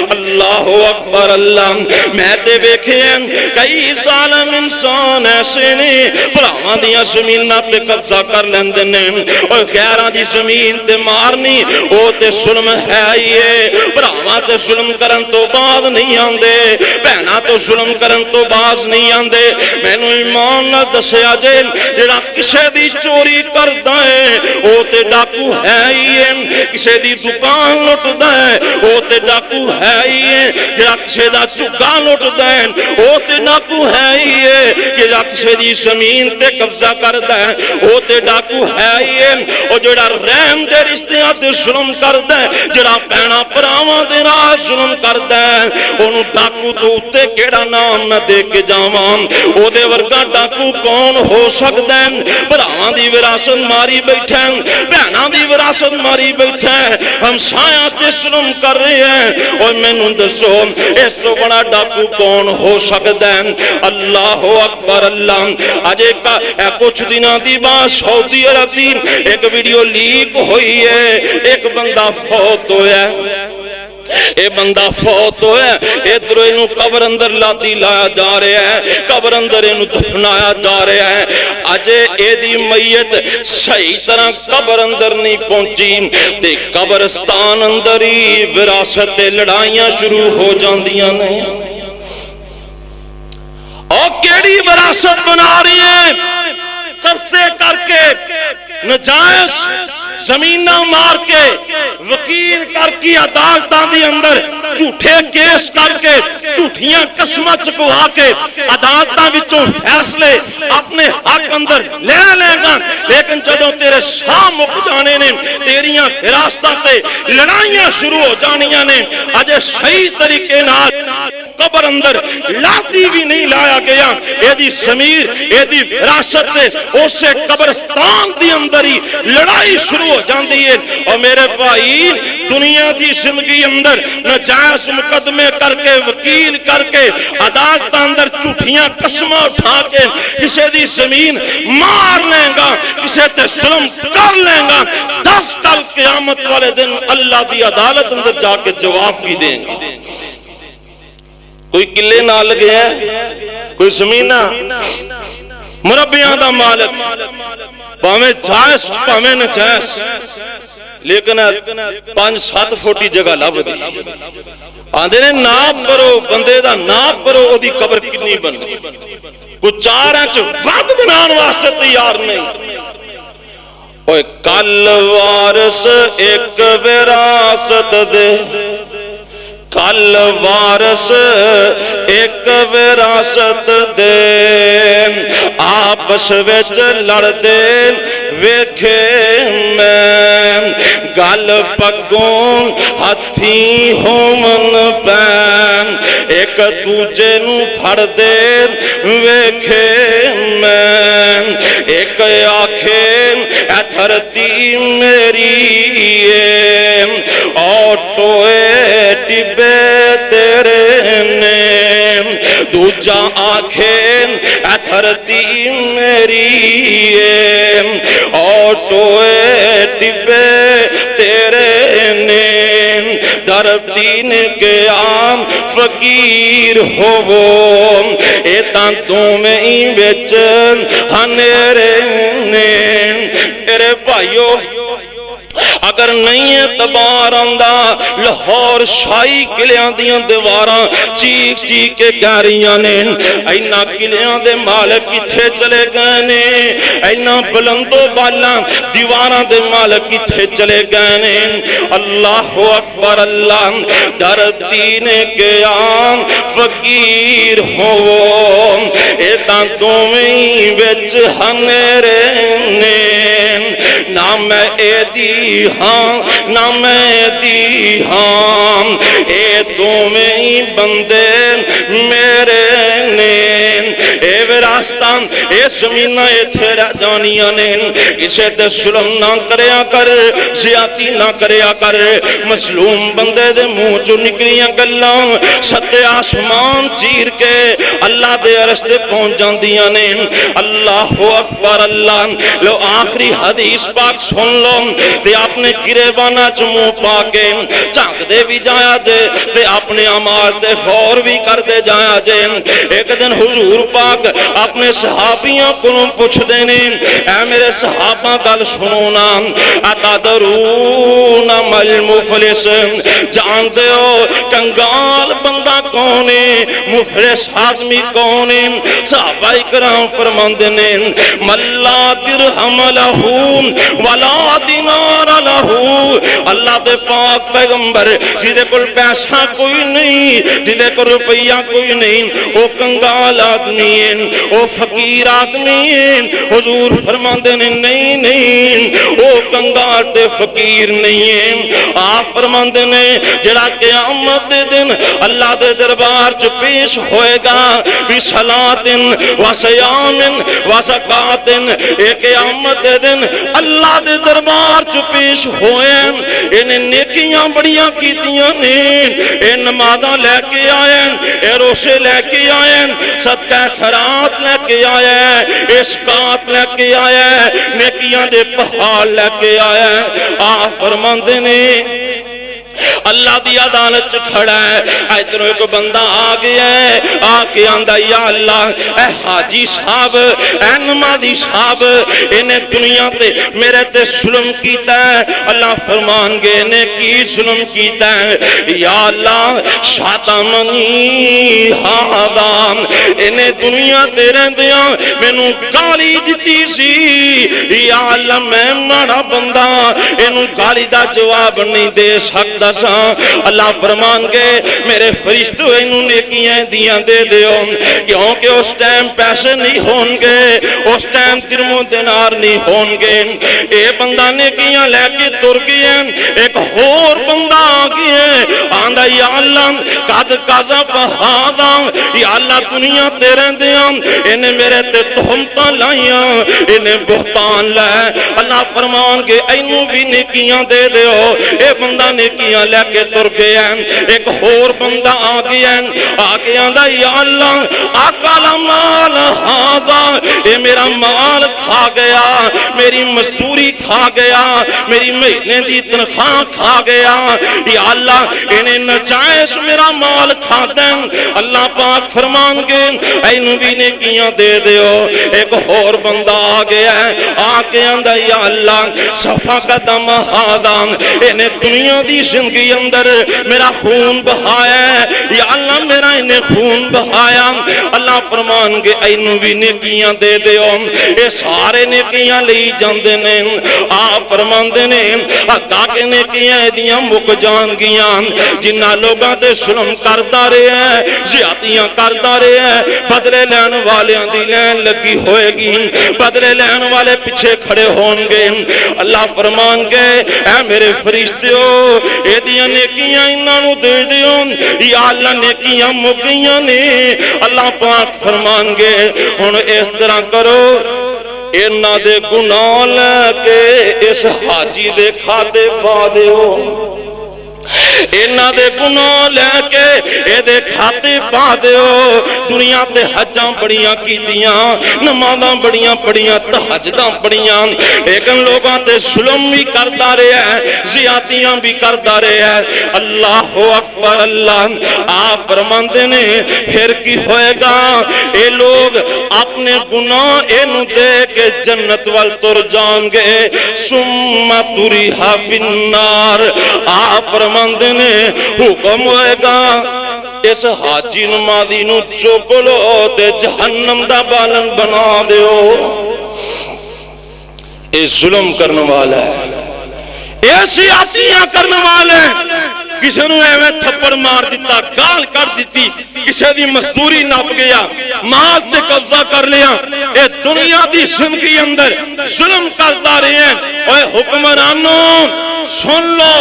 اللہ اکبر اللہ میں تے بیکھے ہیں کئی ظالم انسان ایسے نے بھراواں دیاں زمیناں تے قبضہ کر لیندے نے اور غیراں دی زمین تے مارنی او تے ظلم ہے ہی ہے بھراواں تے ظلم کرن تو بعد نہیں آندے بہناں تو ظلم کرن تو باز نہیں آندے مینوں ایمان نہ دسیا جے جڑا کسے دی چوری کردا ہے او تے ڈاکو ہے ہی ہے کسے دی دکان لٹدا ہے او تے ڈاکو ہے ہی ہے جڑا کسے دا چگا لٹ دین او تے ڈاکو ہے ہی ہے کہ کسی دی زمین تے قبضہ کردا ہے او تے ڈاکو ہے ہی ہے او جڑا رحم دے رشتیاں تے ظلم کردا ہے جڑا بھیڑاں بھراواں دے راہ ظلم کردا ہے اونوں ڈاکو تو اُتے کیڑا نام میں دے کے جاواں او دے ورگا ڈاکو کون ہو سکدا ہے بھراواں دی وراثت ماری بیٹھا ہے بہناں دی وراثت ماری بیٹھا ہے ہمسایاں تے ظلم کر رہے ہیں اور مینوں دسو اس تو بڑا ڈاکو کون ہو سکدا ہے اللہ اکبر اللہ اجے کا کچھ دنوں دی بات سعودی عرب دی ایک ویڈیو لیک ہوئی ہے ایک بندہ فوت ہویا ہے اے بندہ فوت ہویا ہے ادھر اینو قبر اندر لاتی لایا جا رہا ہے قبر اندر اینو دفنایا جا رہا ہے اجے اے دی میت صحیح طرح قبر اندر نہیں پہنچی تے قبرستان اندر ہی وراثت تے لڑائیاں شروع ہو جاندیاں نے اور کیڑی وراثت بنا رہی ہے قبضے کر کے نجائز زمینہ مار کے وکیل کر کی عدالتاں دی اندر جھوٹے کیس کر کے جھوٹیاں قسماں چکوا کے عدالتاں وچوں فیصلے اپنے حق اندر لے لے گا لیکن جدوں تیرے شاہ مک جانے نے تیریاں وراثتاں تے لڑائیاں شروع ہو جانیاں نے اجے صحیح طریقے نال قبر اندر لاتی بھی نہیں لایا گیا اے دی ضمیر اے دی وراثت تے اسے قبرستان دی اندر ہی لڑائی شروع ہو جاندی ہے اور میرے بھائی دنیا دی زندگی اندر نجائز مقدمے کر کے وکیل کر کے عدالت اندر جھوٹیاں قسماں اٹھا کے کسی دی زمین مار لیں گا کسی تے ظلم کر لیں گا 10 کل قیامت والے دن اللہ دی عدالت اندر جا کے جواب بھی دیں گا کوئی قلعے نہ لگے ہیں کوئی زمینہ مربیاں دا مالک پاویں جائز پاویں نجائز لیکن 5-7 فوٹی جگہ لب دی آندے نے ناپ کرو بندے دا ناپ کرو او دی قبر کتنی بن کوئی 4 انچ ود بنان واسطے تیار نہیں اوے کل وارث ایک وراثت دے کل وارث ایک وراثت دے آپس وچ لڑ دے ویکھے میں گل پگوں ہتھی ہومن پین ایک دوجے نو پھڑ دے ویکھے میں ایک آکھے اے دھرتی میری ہے اور ٹوئے ٹبے تیرے نے دوجا آنکھیں اے دھرتی میری ہے اور ٹوئے ٹبے تیرے نے دھرتی نے کے عام فقیر ہو وہ اے تاں دوں میں ہی بچ ہنیرے نے میرے بھائیو اگر نہیں ہے تبار آندہ لاہور شاہی قلعیاں دیاں دیواراں چیخ چیخ کے کہہ رہیاں نے اینا قلعیاں دے مالک کتھے چلے گئے نے اینا بلند و بالا دیواراں دے مالک کتھے چلے گئے نے اللہ اکبر اللہ دھرتی نے قیام فقیر ہو اے تاں دوویں وچ ہنیرے نے نہ میں اے دی ہاں نہ میں دی ہاں اے دوویں ہی بندے میرے نے اے وراثتاں اے زمینہ ایتھے رہ جانیاں نے اسے تے ظلم نہ کریا کر زیادتی نہ کریا کر مظلوم بندے دے منہ چوں نکلیاں گلاں ستے آسمان چیر کے اللہ دے عرش تے پہنچ جاندیاں نے اللہ اکبر اللہ لو آخری حدیث پاک سن لو تے اپنے گریبانہ چ منہ پا کے جھانک دے بھی جایا جے تے اپنے اعمال تے غور بھی کر دے جایا جے ایک دن حضور پاک اپنے صحابیوں کو پوچھ دینے اے میرے صحابہ گل سنو نا اتدرون مل مفلس جان دے ہو کنگال بندہ کونے مفلس آدمی کونے صحابہ اکرام فرماندے نے ملا درہم لہو ولا دینار لہو اللہ دے پاک پیغمبر جدے کل پیسہ کوئی نہیں جدے کل روپیہ کوئی نہیں وہ کنگال لال آدمی ہیں، وہ فقیر آدمی ہیں۔ حضور فرماندے نے نہیں نہیں، وہ کنگال تے فقیر نہیں ہیں۔ آپ فرماندے نے جڑا قیامت دے دن اللہ دے دربار چ پیش ہوئے گا بصلاۃ و صیام و زکات، اے قیامت دے دن اللہ دے دربار چ پیش ہوئے، انہیں نیکیاں بڑیاں کیتیاں نے، اے نمازاں لے کے آئے، اے روشے لے کے آئے، صدقہ خیرات لے کے آئے، اسکات لے کے آئے، نیکیاں دے پہاڑ لے کے آئے۔ آپ فرماندے نے اللہ دی عدالت کھڑا ہے، ادھر ایک بندہ آ گیا ہے، آ کے آندا یا اللہ اے حاجی صاحب اے نمازی صاحب انہیں دنیا تے میرے تے ظلم کیتا ہے۔ اللہ فرمان گے نے کی ظلم کیتا ہے؟ یا اللہ شاتمنی ہاذا، انہیں دنیا تے رہندیاں مینوں گالی دتی سی، یا اللہ میں ماڑا بندہ اینوں گالی دا جواب نہیں دے سکتا۔ اللہ فرمان گے میرے فرشتو انہوں نیکیاں دیاں دے دیو، کیونکہ اس ٹائم پیسے نہیں ہونگے، اس ٹائم درم و دینار نہیں ہونگے۔ اے بندہ نیکیاں لے کے تر گئے، ایک اور بندہ آگئے آندہ یا اللہ قد قذف ھذا، یا اللہ دنیا تے رہندیاں انہیں میرے تے تہمتاں لائیاں، انہیں بہتان لائے۔ اللہ فرمان گے اینوں بھی نیکیاں دے دیو۔ اے بندہ نیکیاں لے کے تر گیا، ایک اور بندہ آ گیا، آگے آندہ یا اللہ اکل مال ھذا، اے میرا مال کھا گیا، میری مزدوری کھا گیا، میری مہینے دی تنخواہ کھا گیا، یا اللہ انہیں نجائز میرا مال کھاتا ہے۔ اللہ پاک فرمان گے اینوں بھی نیکیاں دے دیو۔ ایک اور بندہ آ گیا، آگے آندہ یا اللہ صفا قدم ھذا، انہیں دنیا دی زندگی اندر میرا خون بہایا ہے، یا اللہ میرا انہیں خون بہایا۔ اللہ فرمان گے اینوں بھی نیکیاں دے دیو۔ اے سارے نیکیاں لئی جاندے نے، آپ فرمان دے نے اگا کے نیکیاں دیاں مک جان گیاں، جنہ لوگاں تے ظلم کردا رہے ہیں، زیادتیاں کردا رہے ہیں، بدلے لین والیاں دی لین لگی ہوئے گی، بدلے لین والے پیچھے کھڑے ہون گے۔ اللہ فرمان گے اے میرے فرشتیو اے دیاں نیکیاں انہاں دے دیو، یا اللہ نیکیاں مکیاں نے۔ اللہ پاک فرمان گے ہن اس طرح کرو، انہاں دے گناہ لے کے اس حاجی دے کھاتے پا دیو، انہاں دے گناہ لے کے اے دے کھاتے پا دیو۔ دنیا تے حجاں بڑیاں کیتیاں، نمازاں بڑیاں پڑھیاں، تہجداں پڑھیاں، لیکن لوگاں تے ظلم بھی کردا رہیا ہے، زیادتیاں بھی کردا رہیا ہے۔ اللہ اکبر اللہ۔ آپ فرماندے نے پھر کی ہوئے گا؟ اے لوگ اپنے گناہ اینو دے کے جنت وال تر جان گے، ثم تریحا فی النار۔ آپ فرماندے نے حکم ہوئے گا اس حاجی نمازی نو چوک لو تے جہنم دا بالن بنا دیو۔ اے ظلم کرنے والا ہے، اے سیاسیاں کرنے والے، کسی نو ایویں تھپڑ مار دیتا، گال کر دیتی، کسی دی مزدوری ناپ گیا، مال تے قبضہ کر لیا۔ اے دنیا دی زندگی اندر ظلم کرتا رہے ہیں۔ اوے حکمرانوں سن لو،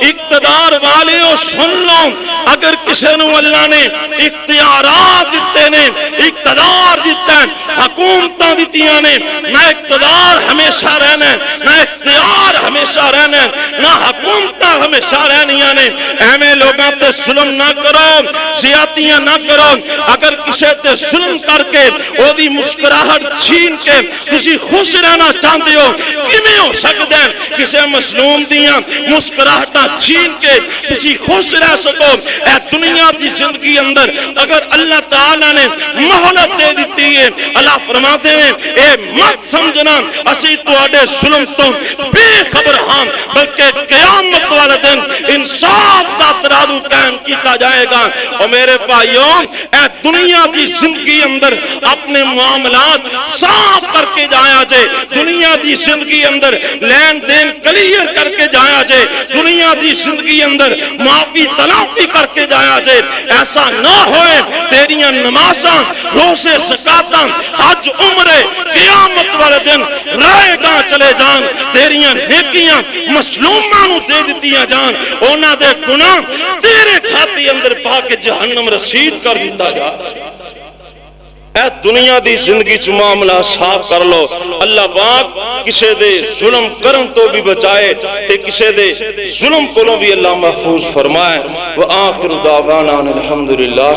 اقتدار والیوں سن لو، اگر کسی نو اللہ نے اختیارات دیتے نے، اقتدار دیتا ہے، حکومتاں دیتیاں نے، نہ اقتدار ہمیشہ رہنا ہے، نہ اختیار ہمیشہ رہنا ہے، نہ حکومتاں ہمیشہ رہنیاں نے۔ ایمیں لوگاں تے ظلم نہ کرو، زیادتیاں نہ کرو۔ اگر کسی تے ظلم کر کے او دی مسکراہٹ چھین کے کسی خوش رہنا چاہتے ہو، کیویں ہو سکتا ہے کسی مظلوم دیاں مسکراہٹاں چھین کے کسی خوش رہ سکو؟ اے دنیا دی زندگی اندر اگر اللہ تعالیٰ نے مہلت دے دیتی ہے، اللہ فرماتے ہیں اے مت سمجھنا اسی تواڈے ظلم تو بے خبر ہاں، بلکہ قیامت والے دن انصاف دا ترازو قائم کیتا جائے گا۔ اور میرے بھائیوں، اے دنیا دی زندگی اندر اپنے معاملات صاف کر کے جایا جائے، دنیا دی زندگی اندر لین دین کلیئر کر کے جایا جائے، دنیا دی زندگی اندر معافی تلافی کر کے جایا جائے۔ اے ایسا نہ ہوئے تیریاں نمازاں روزے زکاتاں حج عمرے قیامت والے دن رائے گاں چلے جان تیریاں نیکیاں مظلوماں نو دے دتیاں جان انہاں دے گناہ تیرے کھاتے اندر پا کے جہنم رسید کر دیتا جا اے دنیا دی زندگی چ معاملہ صاف کر لو اللہ پاک کسے دے ظلم کرن تو بھی بچائے تے کسے دے ظلم کولوں بھی اللہ محفوظ فرمائے وآخر دعوانا الحمدللہ